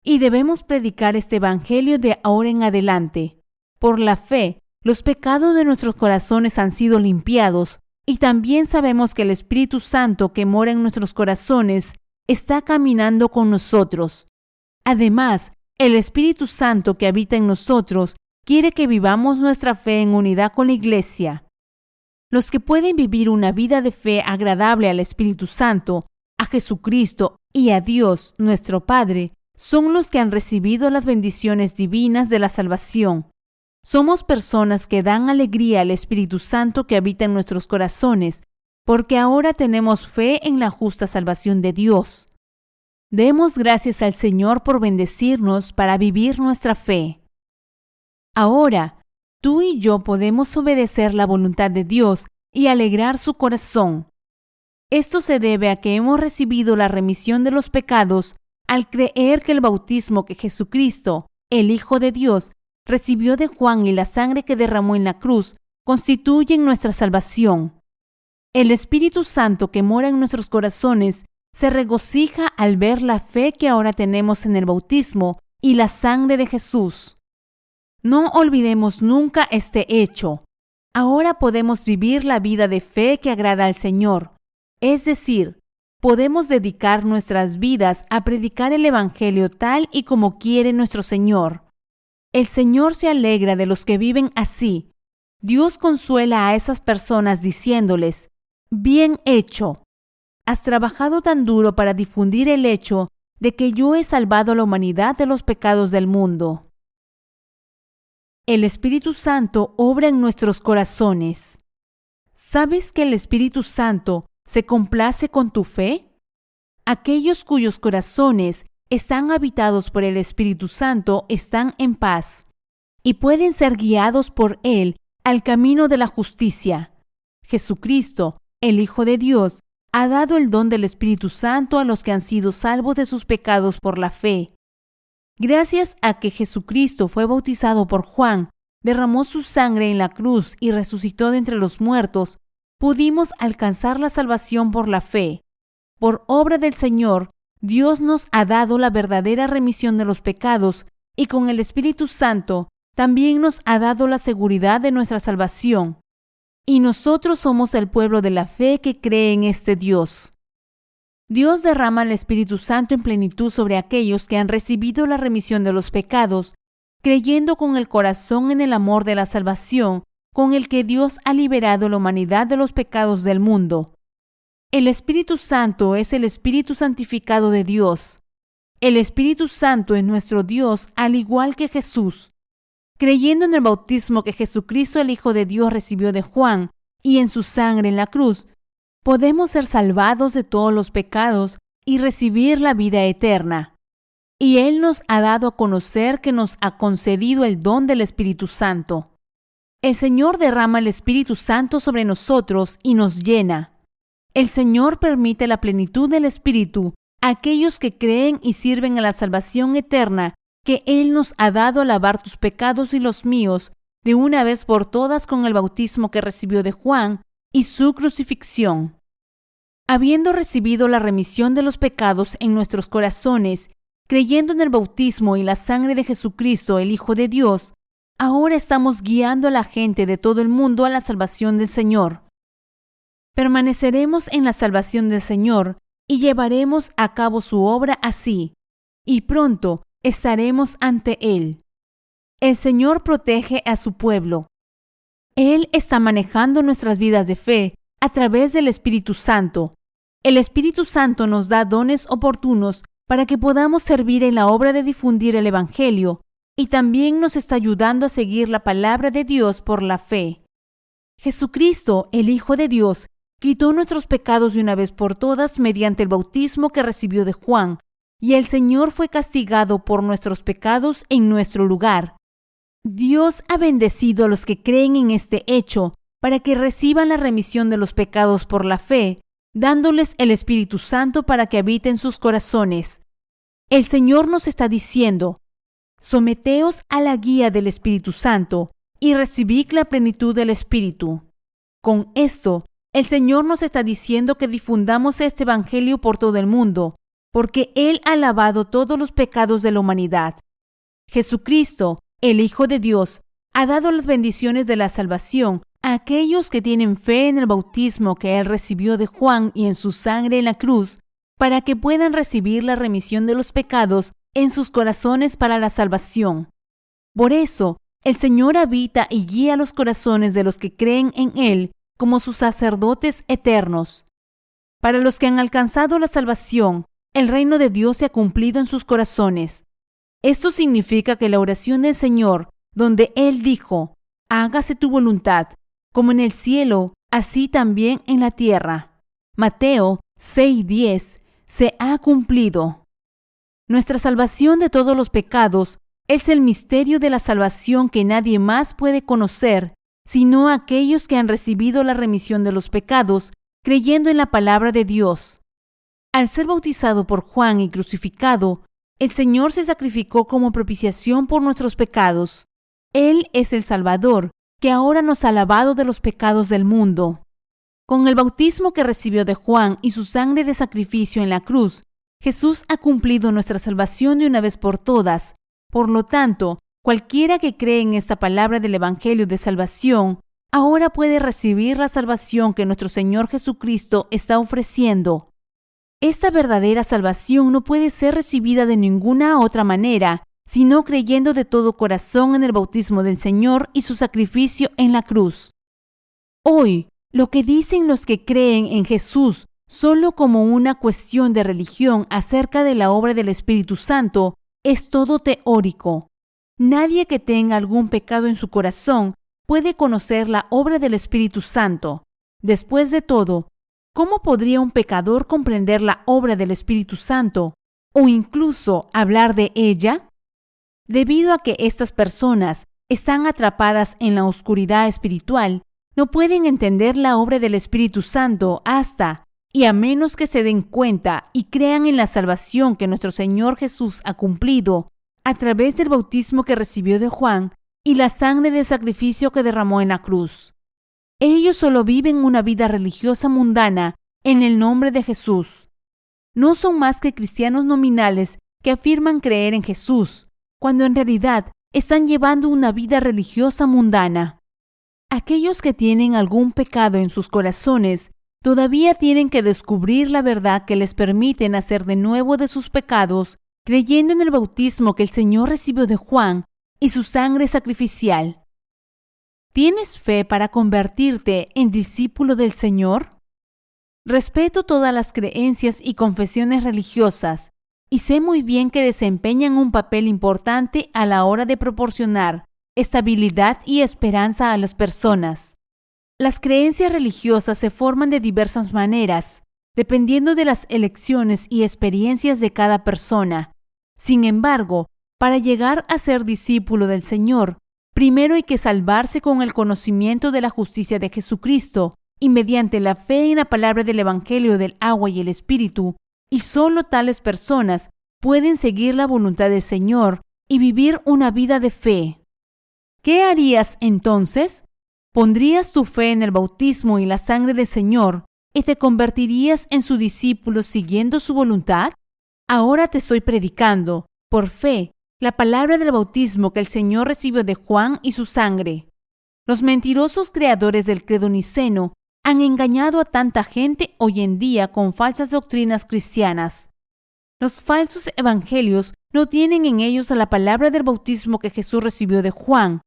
y debemos predicar este evangelio de ahora en adelante. Por la fe, los pecados de nuestros corazones han sido limpiados, y también sabemos que el Espíritu Santo que mora en nuestros corazones está caminando con nosotros. Además, el Espíritu Santo que habita en nosotros quiere que vivamos nuestra fe en unidad con la Iglesia. Los que pueden vivir una vida de fe agradable al Espíritu Santo, a Jesucristo y a Dios, nuestro Padre, son los que han recibido las bendiciones divinas de la salvación. Somos personas que dan alegría al Espíritu Santo que habita en nuestros corazones, porque ahora tenemos fe en la justa salvación de Dios. Demos gracias al Señor por bendecirnos para vivir nuestra fe. Ahora, tú y yo podemos obedecer la voluntad de Dios y alegrar su corazón. Esto se debe a que hemos recibido la remisión de los pecados al creer que el bautismo que Jesucristo, el Hijo de Dios, recibió de Juan y la sangre que derramó en la cruz constituyen nuestra salvación. El Espíritu Santo que mora en nuestros corazones se regocija al ver la fe que ahora tenemos en el bautismo y la sangre de Jesús. No olvidemos nunca este hecho. Ahora podemos vivir la vida de fe que agrada al Señor, es decir, podemos dedicar nuestras vidas a predicar el Evangelio tal y como quiere nuestro Señor. El Señor se alegra de los que viven así. Dios consuela a esas personas diciéndoles: bien hecho. Has trabajado tan duro para difundir el hecho de que yo he salvado a la humanidad de los pecados del mundo. El Espíritu Santo obra en nuestros corazones. ¿Sabes que el Espíritu Santo se complace con tu fe? Aquellos cuyos corazones están habitados por el Espíritu Santo están en paz y pueden ser guiados por Él al camino de la justicia. Jesucristo, el Hijo de Dios, ha dado el don del Espíritu Santo a los que han sido salvos de sus pecados por la fe. Gracias a que Jesucristo fue bautizado por Juan, derramó su sangre en la cruz y resucitó de entre los muertos, pudimos alcanzar la salvación por la fe. Por obra del Señor, Dios nos ha dado la verdadera remisión de los pecados y con el Espíritu Santo también nos ha dado la seguridad de nuestra salvación. Y nosotros somos el pueblo de la fe que cree en este Dios. Dios derrama el Espíritu Santo en plenitud sobre aquellos que han recibido la remisión de los pecados, creyendo con el corazón en el amor de la salvación con el que Dios ha liberado a la humanidad de los pecados del mundo. El Espíritu Santo es el Espíritu santificado de Dios. El Espíritu Santo es nuestro Dios al igual que Jesús. Creyendo en el bautismo que Jesucristo, el Hijo de Dios, recibió de Juan y en su sangre en la cruz, podemos ser salvados de todos los pecados y recibir la vida eterna. Y Él nos ha dado a conocer que nos ha concedido el don del Espíritu Santo. El Señor derrama el Espíritu Santo sobre nosotros y nos llena. El Señor permite la plenitud del Espíritu a aquellos que creen y sirven a la salvación eterna que Él nos ha dado a lavar tus pecados y los míos de una vez por todas con el bautismo que recibió de Juan y su crucifixión. Habiendo recibido la remisión de los pecados en nuestros corazones, creyendo en el bautismo y la sangre de Jesucristo, el Hijo de Dios, ahora estamos guiando a la gente de todo el mundo a la salvación del Señor. Permaneceremos en la salvación del Señor y llevaremos a cabo su obra así, y pronto estaremos ante Él. El Señor protege a su pueblo. Él está manejando nuestras vidas de fe a través del Espíritu Santo. El Espíritu Santo nos da dones oportunos para que podamos servir en la obra de difundir el Evangelio, y también nos está ayudando a seguir la palabra de Dios por la fe. Jesucristo, el Hijo de Dios, quitó nuestros pecados de una vez por todas mediante el bautismo que recibió de Juan, y el Señor fue castigado por nuestros pecados en nuestro lugar. Dios ha bendecido a los que creen en este hecho para que reciban la remisión de los pecados por la fe, dándoles el Espíritu Santo para que habite en sus corazones. El Señor nos está diciendo: someteos a la guía del Espíritu Santo y recibid la plenitud del Espíritu. Con esto, el Señor nos está diciendo que difundamos este Evangelio por todo el mundo, porque Él ha lavado todos los pecados de la humanidad. Jesucristo, el Hijo de Dios, ha dado las bendiciones de la salvación a aquellos que tienen fe en el bautismo que Él recibió de Juan y en su sangre en la cruz, para que puedan recibir la remisión de los pecados en sus corazones para la salvación. Por eso, el Señor habita y guía los corazones de los que creen en Él como sus sacerdotes eternos. Para los que han alcanzado la salvación, el reino de Dios se ha cumplido en sus corazones. Esto significa que la oración del Señor, donde Él dijo: hágase tu voluntad, como en el cielo, así también en la tierra. Mateo 6:10, se ha cumplido. Nuestra salvación de todos los pecados es el misterio de la salvación que nadie más puede conocer, sino aquellos que han recibido la remisión de los pecados, creyendo en la palabra de Dios. Al ser bautizado por Juan y crucificado, el Señor se sacrificó como propiciación por nuestros pecados. Él es el Salvador, que ahora nos ha lavado de los pecados del mundo. Con el bautismo que recibió de Juan y su sangre de sacrificio en la cruz, Jesús ha cumplido nuestra salvación de una vez por todas. Por lo tanto, cualquiera que cree en esta palabra del Evangelio de salvación, ahora puede recibir la salvación que nuestro Señor Jesucristo está ofreciendo. Esta verdadera salvación no puede ser recibida de ninguna otra manera, sino creyendo de todo corazón en el bautismo del Señor y su sacrificio en la cruz. Hoy, lo que dicen los que creen en Jesús solo como una cuestión de religión acerca de la obra del Espíritu Santo es todo teórico. Nadie que tenga algún pecado en su corazón puede conocer la obra del Espíritu Santo. Después de todo, ¿cómo podría un pecador comprender la obra del Espíritu Santo o incluso hablar de ella? Debido a que estas personas están atrapadas en la oscuridad espiritual, no pueden entender la obra del Espíritu Santo hasta y a menos que se den cuenta y crean en la salvación que nuestro Señor Jesús ha cumplido a través del bautismo que recibió de Juan y la sangre del sacrificio que derramó en la cruz. Ellos solo viven una vida religiosa mundana en el nombre de Jesús. No son más que cristianos nominales que afirman creer en Jesús, cuando en realidad están llevando una vida religiosa mundana. Aquellos que tienen algún pecado en sus corazones todavía tienen que descubrir la verdad que les permite nacer de nuevo de sus pecados, creyendo en el bautismo que el Señor recibió de Juan y su sangre sacrificial. ¿Tienes fe para convertirte en discípulo del Señor? Respeto todas las creencias y confesiones religiosas y sé muy bien que desempeñan un papel importante a la hora de proporcionar estabilidad y esperanza a las personas. Las creencias religiosas se forman de diversas maneras, dependiendo de las elecciones y experiencias de cada persona. Sin embargo, para llegar a ser discípulo del Señor, primero hay que salvarse con el conocimiento de la justicia de Jesucristo y mediante la fe en la palabra del Evangelio del agua y el Espíritu, y solo tales personas pueden seguir la voluntad del Señor y vivir una vida de fe. ¿Qué harías entonces? ¿Pondrías tu fe en el bautismo y la sangre del Señor y te convertirías en su discípulo siguiendo su voluntad? Ahora te estoy predicando, por fe, la palabra del bautismo que el Señor recibió de Juan y su sangre. Los mentirosos creadores del credo niceno han engañado a tanta gente hoy en día con falsas doctrinas cristianas. Los falsos evangelios no tienen en ellos a la palabra del bautismo que Jesús recibió de Juan.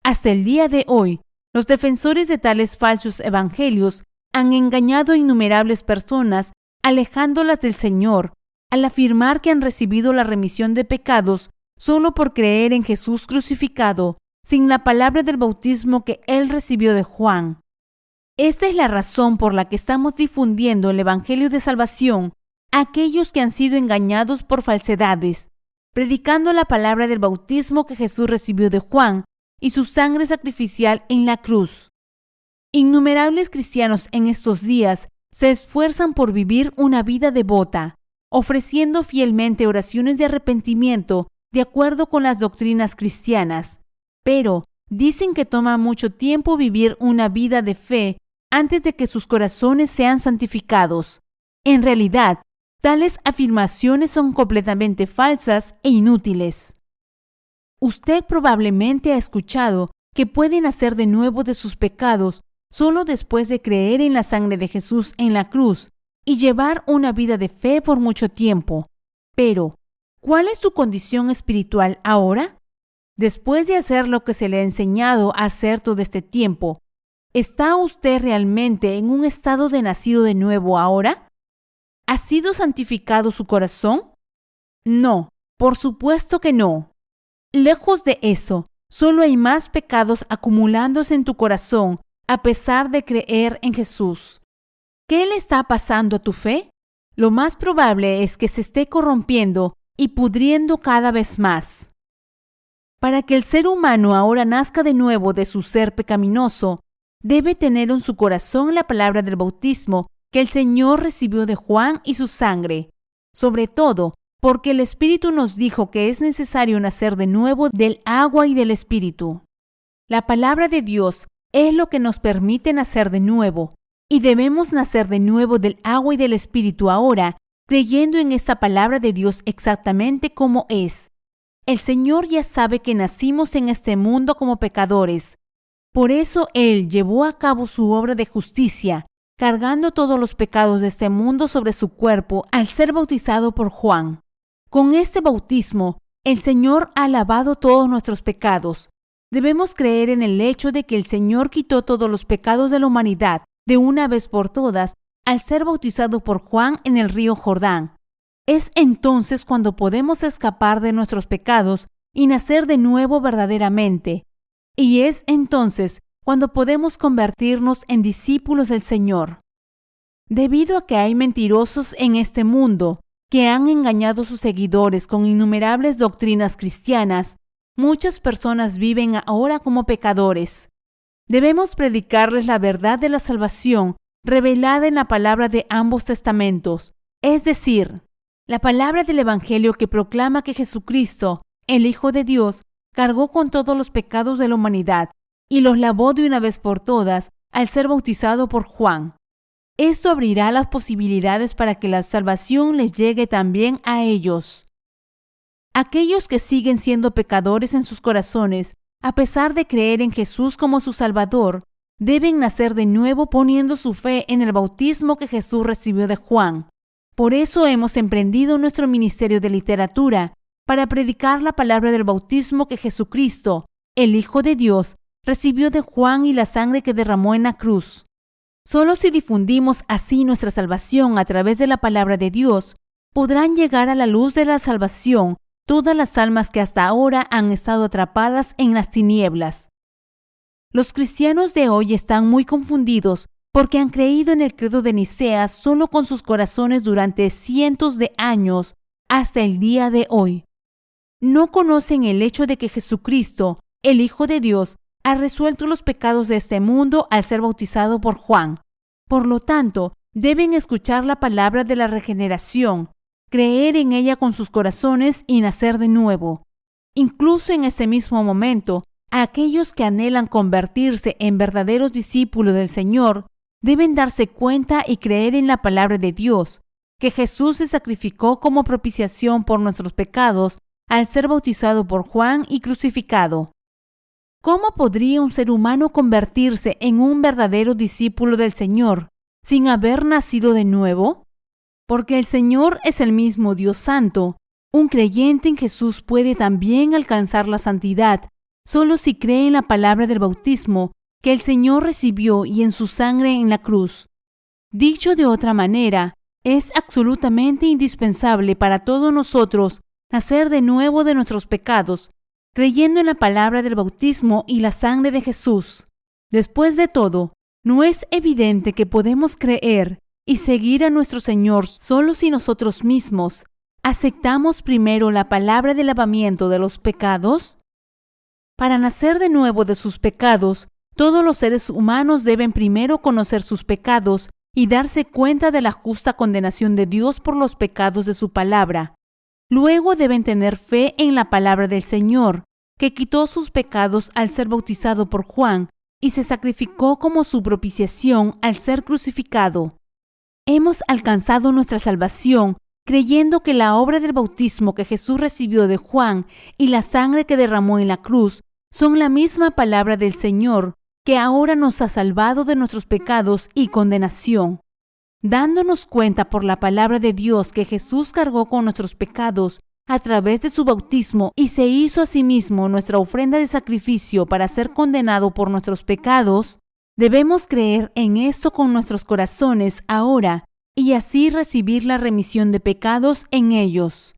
Hasta el día de hoy, los defensores de tales falsos evangelios han engañado a innumerables personas, alejándolas del Señor, al afirmar que han recibido la remisión de pecados solo por creer en Jesús crucificado, sin la palabra del bautismo que Él recibió de Juan. Esta es la razón por la que estamos difundiendo el Evangelio de Salvación a aquellos que han sido engañados por falsedades, predicando la palabra del bautismo que Jesús recibió de Juan y su sangre sacrificial en la cruz. Innumerables cristianos en estos días se esfuerzan por vivir una vida devota, ofreciendo fielmente oraciones de arrepentimiento de acuerdo con las doctrinas cristianas, pero dicen que toma mucho tiempo vivir una vida de fe antes de que sus corazones sean santificados. En realidad, tales afirmaciones son completamente falsas e inútiles. Usted probablemente ha escuchado que puede nacer de nuevo de sus pecados solo después de creer en la sangre de Jesús en la cruz y llevar una vida de fe por mucho tiempo. Pero, ¿cuál es tu condición espiritual ahora? Después de hacer lo que se le ha enseñado a hacer todo este tiempo, ¿está usted realmente en un estado de nacido de nuevo ahora? ¿Ha sido santificado su corazón? No, por supuesto que no. Lejos de eso, solo hay más pecados acumulándose en tu corazón a pesar de creer en Jesús. ¿Qué le está pasando a tu fe? Lo más probable es que se esté corrompiendo y pudriendo cada vez más. Para que el ser humano ahora nazca de nuevo de su ser pecaminoso, debe tener en su corazón la palabra del bautismo que el Señor recibió de Juan y su sangre, sobre todo porque el Espíritu nos dijo que es necesario nacer de nuevo del agua y del Espíritu. La palabra de Dios es lo que nos permite nacer de nuevo, y debemos nacer de nuevo del agua y del Espíritu ahora, creyendo en esta palabra de Dios exactamente como es. El Señor ya sabe que nacimos en este mundo como pecadores. Por eso Él llevó a cabo su obra de justicia, cargando todos los pecados de este mundo sobre su cuerpo al ser bautizado por Juan. Con este bautismo, el Señor ha lavado todos nuestros pecados. Debemos creer en el hecho de que el Señor quitó todos los pecados de la humanidad de una vez por todas al ser bautizado por Juan en el río Jordán. Es entonces cuando podemos escapar de nuestros pecados y nacer de nuevo verdaderamente. Y es entonces cuando podemos convertirnos en discípulos del Señor. Debido a que hay mentirosos en este mundo que han engañado a sus seguidores con innumerables doctrinas cristianas, muchas personas viven ahora como pecadores. Debemos predicarles la verdad de la salvación revelada en la palabra de ambos testamentos, es decir, la palabra del Evangelio que proclama que Jesucristo, el Hijo de Dios, cargó con todos los pecados de la humanidad y los lavó de una vez por todas al ser bautizado por Juan. Esto abrirá las posibilidades para que la salvación les llegue también a ellos. Aquellos que siguen siendo pecadores en sus corazones, a pesar de creer en Jesús como su Salvador, deben nacer de nuevo poniendo su fe en el bautismo que Jesús recibió de Juan. Por eso hemos emprendido nuestro ministerio de literatura para predicar la palabra del bautismo que Jesucristo, el Hijo de Dios, recibió de Juan y la sangre que derramó en la cruz. Solo si difundimos así nuestra salvación a través de la palabra de Dios, podrán llegar a la luz de la salvación todas las almas que hasta ahora han estado atrapadas en las tinieblas. Los cristianos de hoy están muy confundidos porque han creído en el credo de Nicea solo con sus corazones durante cientos de años hasta el día de hoy. No conocen el hecho de que Jesucristo, el Hijo de Dios, ha resuelto los pecados de este mundo al ser bautizado por Juan. Por lo tanto, deben escuchar la palabra de la regeneración, creer en ella con sus corazones y nacer de nuevo. Incluso en ese mismo momento, a aquellos que anhelan convertirse en verdaderos discípulos del Señor, deben darse cuenta y creer en la palabra de Dios, que Jesús se sacrificó como propiciación por nuestros pecados al ser bautizado por Juan y crucificado. ¿Cómo podría un ser humano convertirse en un verdadero discípulo del Señor sin haber nacido de nuevo? Porque el Señor es el mismo Dios Santo. Un creyente en Jesús puede también alcanzar la santidad solo si cree en la palabra del bautismo que el Señor recibió y en su sangre en la cruz. Dicho de otra manera, es absolutamente indispensable para todos nosotros nacer de nuevo de nuestros pecados, creyendo en la palabra del bautismo y la sangre de Jesús. Después de todo, ¿no es evidente que podemos creer y seguir a nuestro Señor solo si nosotros mismos aceptamos primero la palabra del lavamiento de los pecados? Para nacer de nuevo de sus pecados, todos los seres humanos deben primero conocer sus pecados y darse cuenta de la justa condenación de Dios por los pecados de su palabra. Luego deben tener fe en la palabra del Señor, que quitó sus pecados al ser bautizado por Juan y se sacrificó como su propiciación al ser crucificado. Hemos alcanzado nuestra salvación creyendo que la obra del bautismo que Jesús recibió de Juan y la sangre que derramó en la cruz son la misma palabra del Señor que ahora nos ha salvado de nuestros pecados y condenación. Dándonos cuenta por la palabra de Dios que Jesús cargó con nuestros pecados a través de su bautismo y se hizo a sí mismo nuestra ofrenda de sacrificio para ser condenado por nuestros pecados, debemos creer en esto con nuestros corazones ahora y así recibir la remisión de pecados en ellos.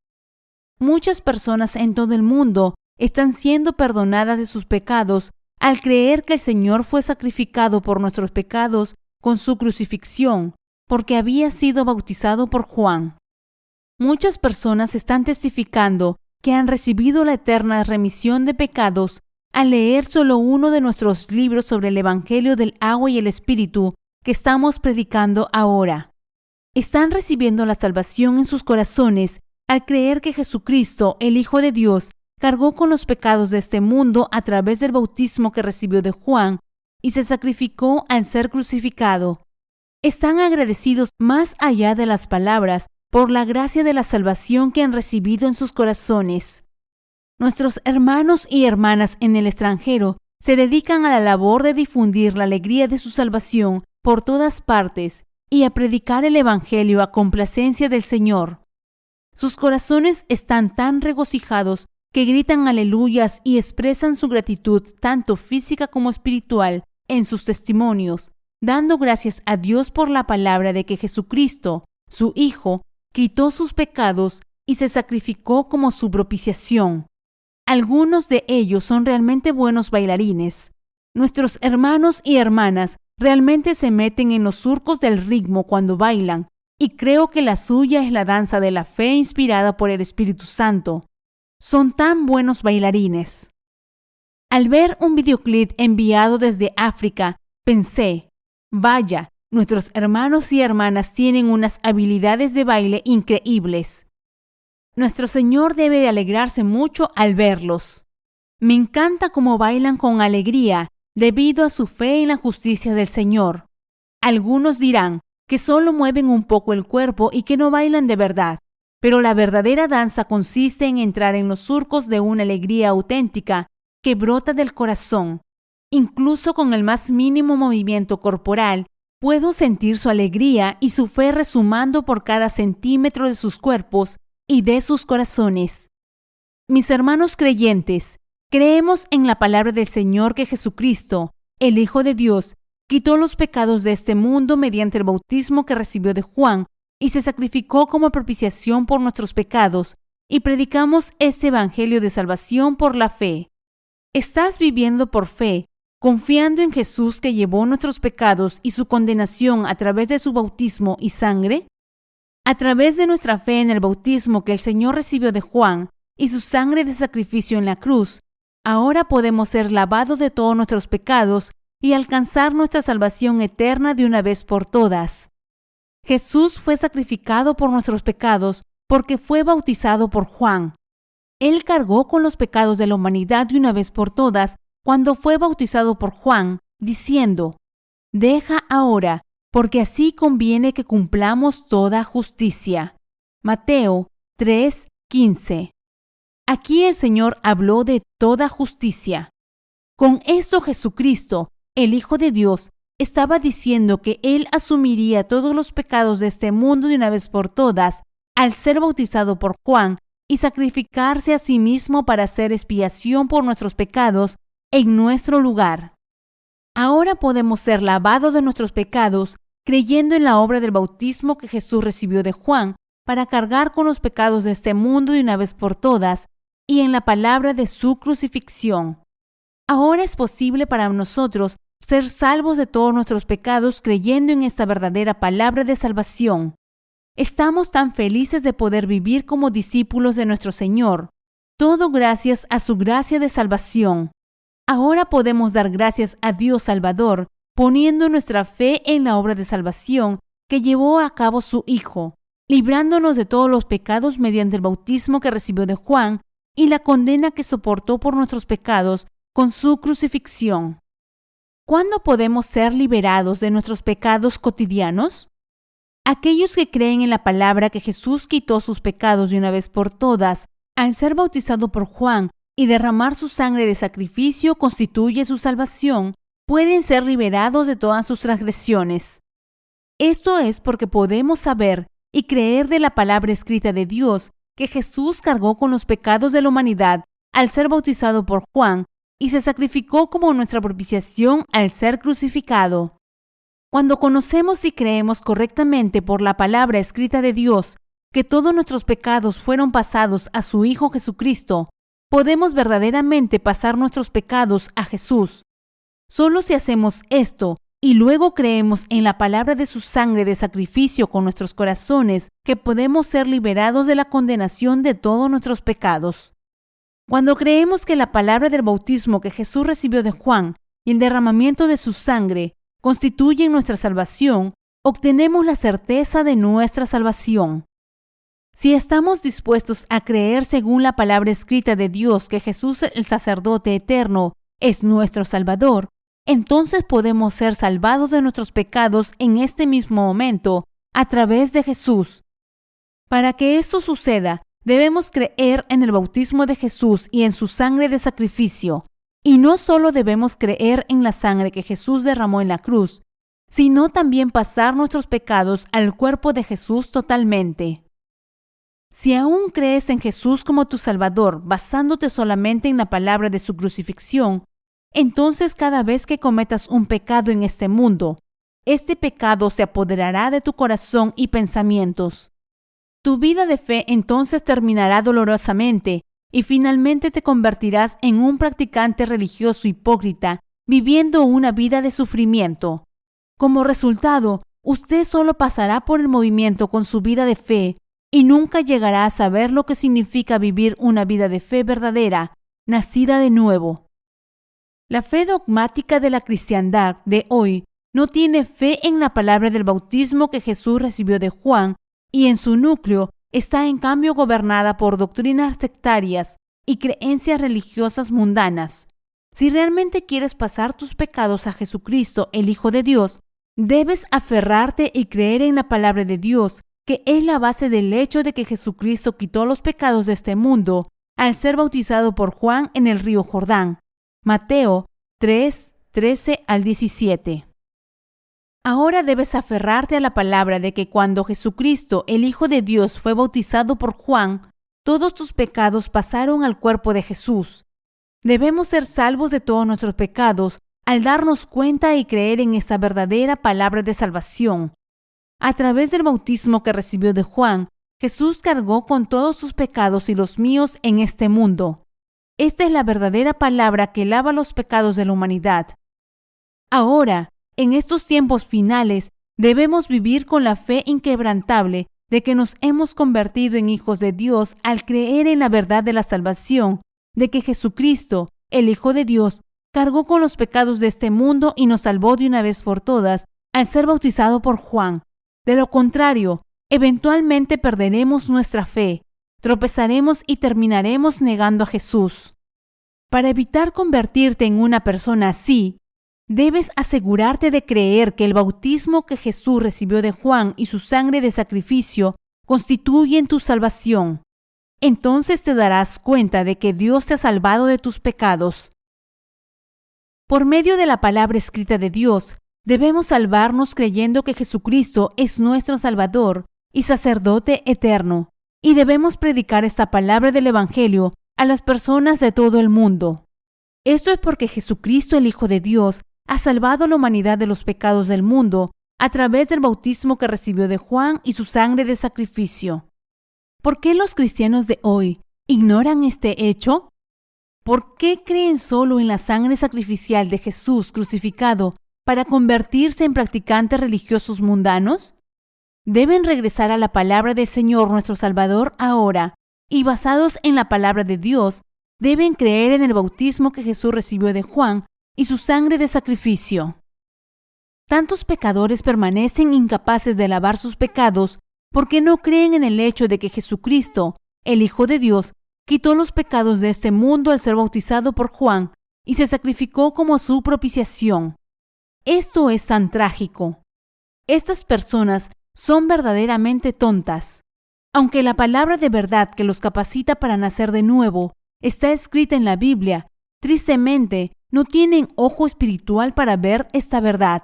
Muchas personas en todo el mundo están siendo perdonadas de sus pecados al creer que el Señor fue sacrificado por nuestros pecados con su crucifixión, porque había sido bautizado por Juan. Muchas personas están testificando que han recibido la eterna remisión de pecados al leer solo uno de nuestros libros sobre el Evangelio del agua y el Espíritu que estamos predicando ahora. Están recibiendo la salvación en sus corazones al creer que Jesucristo, el Hijo de Dios, cargó con los pecados de este mundo a través del bautismo que recibió de Juan y se sacrificó al ser crucificado. Están agradecidos más allá de las palabras por la gracia de la salvación que han recibido en sus corazones. Nuestros hermanos y hermanas en el extranjero se dedican a la labor de difundir la alegría de su salvación por todas partes y a predicar el Evangelio a complacencia del Señor. Sus corazones están tan regocijados que gritan aleluyas y expresan su gratitud tanto física como espiritual en sus testimonios, dando gracias a Dios por la palabra de que Jesucristo, su Hijo, quitó sus pecados y se sacrificó como su propiciación. Algunos de ellos son realmente buenos bailarines. Nuestros hermanos y hermanas realmente se meten en los surcos del ritmo cuando bailan, y creo que la suya es la danza de la fe inspirada por el Espíritu Santo. Son tan buenos bailarines. Al ver un videoclip enviado desde África, pensé, vaya, nuestros hermanos y hermanas tienen unas habilidades de baile increíbles. Nuestro Señor debe de alegrarse mucho al verlos. Me encanta cómo bailan con alegría debido a su fe en la justicia del Señor. Algunos dirán que solo mueven un poco el cuerpo y que no bailan de verdad, pero la verdadera danza consiste en entrar en los surcos de una alegría auténtica que brota del corazón. Incluso con el más mínimo movimiento corporal, puedo sentir su alegría y su fe resumando por cada centímetro de sus cuerpos y de sus corazones. Mis hermanos creyentes, creemos en la palabra del Señor que Jesucristo, el Hijo de Dios, quitó los pecados de este mundo mediante el bautismo que recibió de Juan y se sacrificó como propiciación por nuestros pecados, y predicamos este evangelio de salvación por la fe. ¿Estás viviendo por fe, confiando en Jesús que llevó nuestros pecados y su condenación a través de su bautismo y sangre? A través de nuestra fe en el bautismo que el Señor recibió de Juan y su sangre de sacrificio en la cruz, ahora podemos ser lavados de todos nuestros pecados y alcanzar nuestra salvación eterna de una vez por todas. Jesús fue sacrificado por nuestros pecados porque fue bautizado por Juan. Él cargó con los pecados de la humanidad de una vez por todas cuando fue bautizado por Juan, diciendo, «Deja ahora porque así conviene que cumplamos toda justicia. Mateo 3:15. Aquí el Señor habló de toda justicia. Con esto Jesucristo, el Hijo de Dios, estaba diciendo que Él asumiría todos los pecados de este mundo de una vez por todas al ser bautizado por Juan y sacrificarse a sí mismo para hacer expiación por nuestros pecados en nuestro lugar. Ahora podemos ser lavados de nuestros pecados creyendo en la obra del bautismo que Jesús recibió de Juan para cargar con los pecados de este mundo de una vez por todas y en la palabra de su crucifixión. Ahora es posible para nosotros ser salvos de todos nuestros pecados creyendo en esta verdadera palabra de salvación. Estamos tan felices de poder vivir como discípulos de nuestro Señor, todo gracias a su gracia de salvación. Ahora podemos dar gracias a Dios Salvador, poniendo nuestra fe en la obra de salvación que llevó a cabo su Hijo, librándonos de todos los pecados mediante el bautismo que recibió de Juan y la condena que soportó por nuestros pecados con su crucifixión. ¿Cuándo podemos ser liberados de nuestros pecados cotidianos? Aquellos que creen en la palabra que Jesús quitó sus pecados de una vez por todas al ser bautizado por Juan y derramar su sangre de sacrificio constituye su salvación, pueden ser liberados de todas sus transgresiones. Esto es porque podemos saber y creer de la palabra escrita de Dios que Jesús cargó con los pecados de la humanidad al ser bautizado por Juan y se sacrificó como nuestra propiciación al ser crucificado. Cuando conocemos y creemos correctamente por la palabra escrita de Dios que todos nuestros pecados fueron pasados a su Hijo Jesucristo, podemos verdaderamente pasar nuestros pecados a Jesús. Solo si hacemos esto y luego creemos en la palabra de su sangre de sacrificio con nuestros corazones, que podemos ser liberados de la condenación de todos nuestros pecados. Cuando creemos que la palabra del bautismo que Jesús recibió de Juan y el derramamiento de su sangre constituyen nuestra salvación, obtenemos la certeza de nuestra salvación. Si estamos dispuestos a creer según la palabra escrita de Dios que Jesús, el sacerdote eterno, es nuestro Salvador, entonces podemos ser salvados de nuestros pecados en este mismo momento a través de Jesús. Para que esto suceda, debemos creer en el bautismo de Jesús y en su sangre de sacrificio. Y no solo debemos creer en la sangre que Jesús derramó en la cruz, sino también pasar nuestros pecados al cuerpo de Jesús totalmente. Si aún crees en Jesús como tu Salvador, basándote solamente en la palabra de su crucifixión, entonces cada vez que cometas un pecado en este mundo, este pecado se apoderará de tu corazón y pensamientos. Tu vida de fe entonces terminará dolorosamente y finalmente te convertirás en un practicante religioso hipócrita, viviendo una vida de sufrimiento. Como resultado, usted solo pasará por el movimiento con su vida de fe y nunca llegará a saber lo que significa vivir una vida de fe verdadera, nacida de nuevo. La fe dogmática de la cristiandad de hoy no tiene fe en la palabra del bautismo que Jesús recibió de Juan y en su núcleo está en cambio gobernada por doctrinas sectarias y creencias religiosas mundanas. Si realmente quieres pasar tus pecados a Jesucristo, el Hijo de Dios, debes aferrarte y creer en la palabra de Dios, que es la base del hecho de que Jesucristo quitó los pecados de este mundo al ser bautizado por Juan en el río Jordán. Mateo 3:13-17. Ahora debes aferrarte a la palabra de que cuando Jesucristo, el Hijo de Dios, fue bautizado por Juan, todos tus pecados pasaron al cuerpo de Jesús. Debemos ser salvos de todos nuestros pecados al darnos cuenta y creer en esta verdadera palabra de salvación. A través del bautismo que recibió de Juan, Jesús cargó con todos sus pecados y los míos en este mundo. Esta es la verdadera palabra que lava los pecados de la humanidad. Ahora, en estos tiempos finales, debemos vivir con la fe inquebrantable de que nos hemos convertido en hijos de Dios al creer en la verdad de la salvación, de que Jesucristo, el Hijo de Dios, cargó con los pecados de este mundo y nos salvó de una vez por todas al ser bautizado por Juan. De lo contrario, eventualmente perderemos nuestra fe, tropezaremos y terminaremos negando a Jesús. Para evitar convertirte en una persona así, Debes asegurarte de creer que el bautismo que Jesús recibió de Juan y su sangre de sacrificio constituyen tu salvación. Entonces te darás cuenta de que Dios te ha salvado de tus pecados. Por medio de la palabra escrita de Dios, debemos salvarnos creyendo que Jesucristo es nuestro Salvador y sacerdote eterno, y debemos predicar esta palabra del Evangelio a las personas de todo el mundo. Esto es porque Jesucristo, el Hijo de Dios, ha salvado a la humanidad de los pecados del mundo a través del bautismo que recibió de Juan y su sangre de sacrificio. ¿Por qué los cristianos de hoy ignoran este hecho? ¿Por qué creen solo en la sangre sacrificial de Jesús crucificado para convertirse en practicantes religiosos mundanos? Deben regresar a la palabra del Señor nuestro Salvador ahora y, basados en la palabra de Dios, deben creer en el bautismo que Jesús recibió de Juan y su sangre de sacrificio. Tantos pecadores permanecen incapaces de lavar sus pecados porque no creen en el hecho de que Jesucristo, el Hijo de Dios, quitó los pecados de este mundo al ser bautizado por Juan y se sacrificó como su propiciación. Esto es tan trágico. Estas personas son verdaderamente tontas. Aunque la palabra de verdad que los capacita para nacer de nuevo está escrita en la Biblia, tristemente no tienen ojo espiritual para ver esta verdad.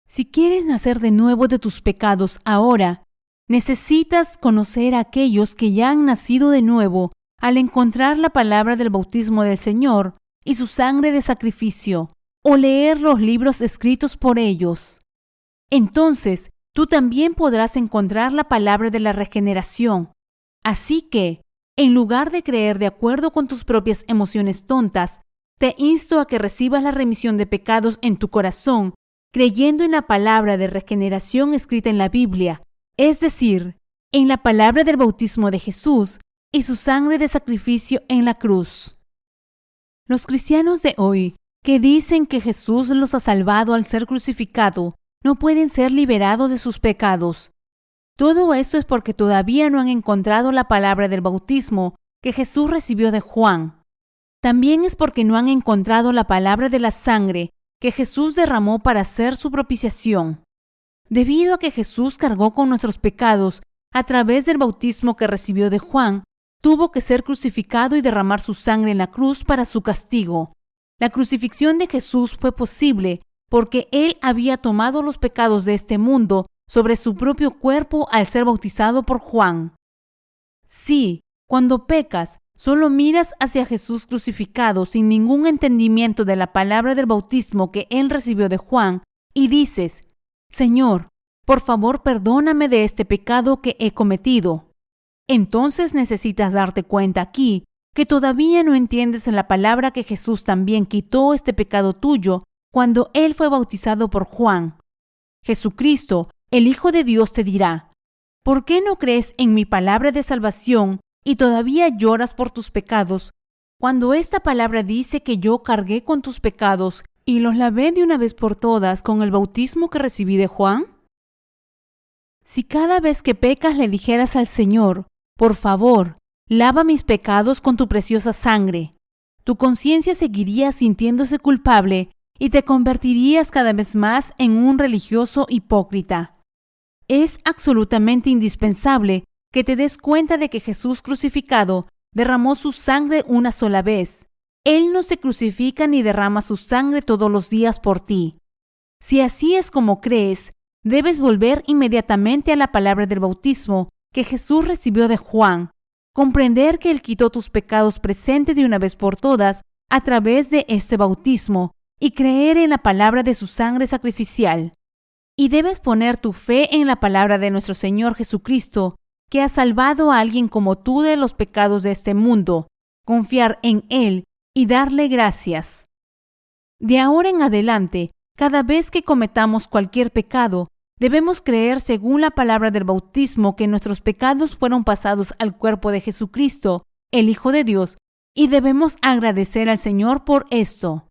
Si quieres nacer de nuevo de tus pecados ahora, necesitas conocer a aquellos que ya han nacido de nuevo al encontrar la palabra del bautismo del Señor y su sangre de sacrificio, o leer los libros escritos por ellos. Entonces, tú también podrás encontrar la palabra de la regeneración. Así que, en lugar de creer de acuerdo con tus propias emociones tontas, te insto a que recibas la remisión de pecados en tu corazón, creyendo en la palabra de regeneración escrita en la Biblia, es decir, en la palabra del bautismo de Jesús y su sangre de sacrificio en la cruz. Los cristianos de hoy, que dicen que Jesús los ha salvado al ser crucificado, no pueden ser liberados de sus pecados. Todo esto es porque todavía no han encontrado la palabra del bautismo que Jesús recibió de Juan. También es porque no han encontrado la palabra de la sangre que Jesús derramó para hacer su propiciación. Debido a que Jesús cargó con nuestros pecados a través del bautismo que recibió de Juan, tuvo que ser crucificado y derramar su sangre en la cruz para su castigo. La crucifixión de Jesús fue posible porque Él había tomado los pecados de este mundo sobre su propio cuerpo al ser bautizado por Juan. Sí, cuando pecas, solo miras hacia Jesús crucificado sin ningún entendimiento de la palabra del bautismo que Él recibió de Juan y dices: Señor, por favor, perdóname de este pecado que he cometido. Entonces necesitas darte cuenta aquí que todavía no entiendes la palabra que Jesús también quitó este pecado tuyo cuando Él fue bautizado por Juan. Jesucristo, el Hijo de Dios, te dirá: ¿por qué no crees en mi palabra de salvación y todavía lloras por tus pecados, cuando esta palabra dice que yo cargué con tus pecados y los lavé de una vez por todas con el bautismo que recibí de Juan? Si cada vez que pecas le dijeras al Señor: por favor, lava mis pecados con tu preciosa sangre, tu conciencia seguiría sintiéndose culpable y te convertirías cada vez más en un religioso hipócrita. Es absolutamente indispensable que te des cuenta de que Jesús crucificado derramó su sangre una sola vez. Él no se crucifica ni derrama su sangre todos los días por ti. Si así es como crees, debes volver inmediatamente a la palabra del bautismo que Jesús recibió de Juan, comprender que Él quitó tus pecados presentes de una vez por todas a través de este bautismo y creer en la palabra de su sangre sacrificial. Y debes poner tu fe en la palabra de nuestro Señor Jesucristo, que ha salvado a alguien como tú de los pecados de este mundo, confiar en Él y darle gracias. De ahora en adelante, cada vez que cometamos cualquier pecado, debemos creer según la palabra del bautismo que nuestros pecados fueron pasados al cuerpo de Jesucristo, el Hijo de Dios, y debemos agradecer al Señor por esto.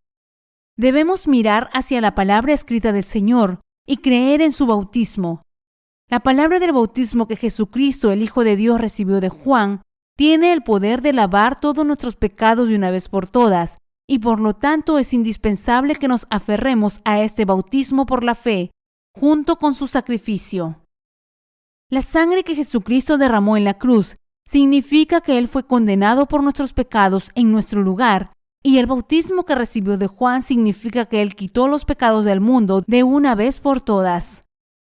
Debemos mirar hacia la palabra escrita del Señor y creer en su bautismo. La palabra del bautismo que Jesucristo, el Hijo de Dios, recibió de Juan, tiene el poder de lavar todos nuestros pecados de una vez por todas y por lo tanto es indispensable que nos aferremos a este bautismo por la fe, junto con su sacrificio. La sangre que Jesucristo derramó en la cruz significa que Él fue condenado por nuestros pecados en nuestro lugar, y el bautismo que recibió de Juan significa que Él quitó los pecados del mundo de una vez por todas.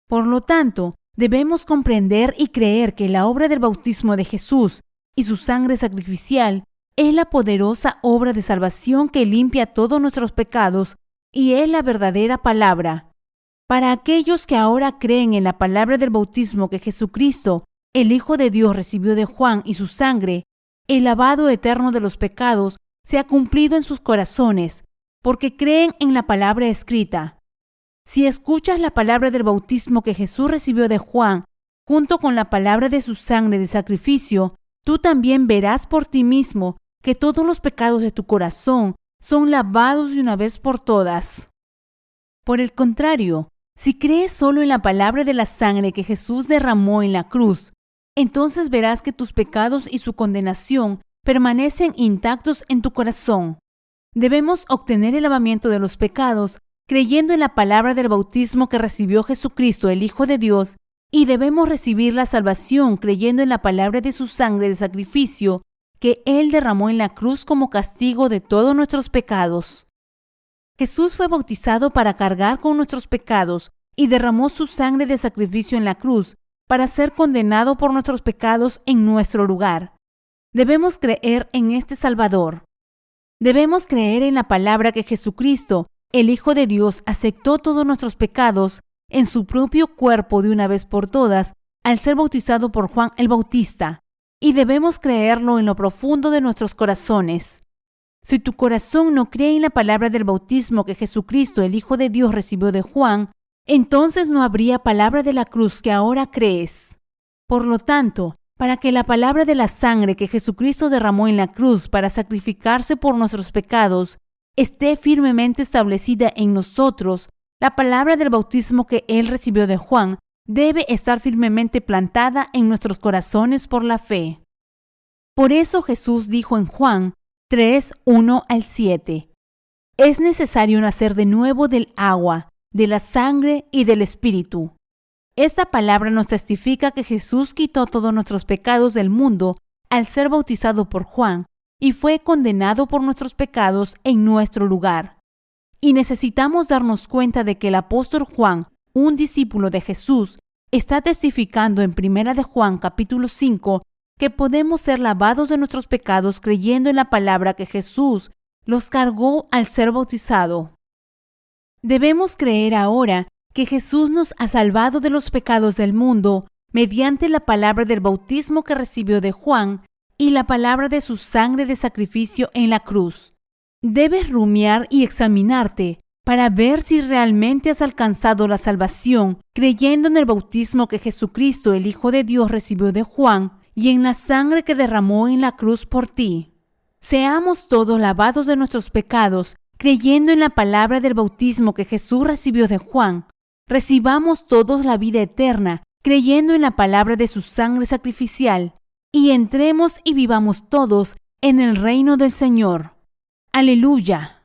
Por lo tanto, debemos comprender y creer que la obra del bautismo de Jesús y su sangre sacrificial es la poderosa obra de salvación que limpia todos nuestros pecados y es la verdadera palabra. Para aquellos que ahora creen en la palabra del bautismo que Jesucristo, el Hijo de Dios, recibió de Juan y su sangre, el lavado eterno de los pecados se ha cumplido en sus corazones, porque creen en la palabra escrita. Si escuchas la palabra del bautismo que Jesús recibió de Juan, junto con la palabra de su sangre de sacrificio, tú también verás por ti mismo que todos los pecados de tu corazón son lavados de una vez por todas. Por el contrario, si crees solo en la palabra de la sangre que Jesús derramó en la cruz, entonces verás que tus pecados y su condenación permanecen intactos en tu corazón. Debemos obtener el lavamiento de los pecados creyendo en la palabra del bautismo que recibió Jesucristo, el Hijo de Dios, y debemos recibir la salvación creyendo en la palabra de su sangre de sacrificio que Él derramó en la cruz como castigo de todos nuestros pecados. Jesús fue bautizado para cargar con nuestros pecados y derramó su sangre de sacrificio en la cruz para ser condenado por nuestros pecados en nuestro lugar. Debemos creer en este Salvador. Debemos creer en la palabra que Jesucristo, el Hijo de Dios, aceptó todos nuestros pecados en su propio cuerpo de una vez por todas al ser bautizado por Juan el Bautista, y debemos creerlo en lo profundo de nuestros corazones. Si tu corazón no cree en la palabra del bautismo que Jesucristo, el Hijo de Dios, recibió de Juan, entonces no habría palabra de la cruz que ahora crees. Por lo tanto, para que la palabra de la sangre que Jesucristo derramó en la cruz para sacrificarse por nuestros pecados esté firmemente establecida en nosotros, la palabra del bautismo que Él recibió de Juan debe estar firmemente plantada en nuestros corazones por la fe. Por eso Jesús dijo en Juan 3, 1-7, es necesario nacer de nuevo del agua, de la sangre y del Espíritu. Esta palabra nos testifica que Jesús quitó todos nuestros pecados del mundo al ser bautizado por Juan y fue condenado por nuestros pecados en nuestro lugar. Y necesitamos darnos cuenta de que el apóstol Juan, un discípulo de Jesús, está testificando en 1 de Juan capítulo 5 que podemos ser lavados de nuestros pecados creyendo en la palabra que Jesús los cargó al ser bautizado. Debemos creer ahora que Jesús nos ha salvado de los pecados del mundo mediante la palabra del bautismo que recibió de Juan y la palabra de su sangre de sacrificio en la cruz. Debes rumiar y examinarte para ver si realmente has alcanzado la salvación creyendo en el bautismo que Jesucristo, el Hijo de Dios, recibió de Juan y en la sangre que derramó en la cruz por ti. Seamos todos lavados de nuestros pecados creyendo en la palabra del bautismo que Jesús recibió de Juan. Recibamos todos la vida eterna creyendo en la palabra de su sangre sacrificial y entremos y vivamos todos en el reino del Señor. Aleluya.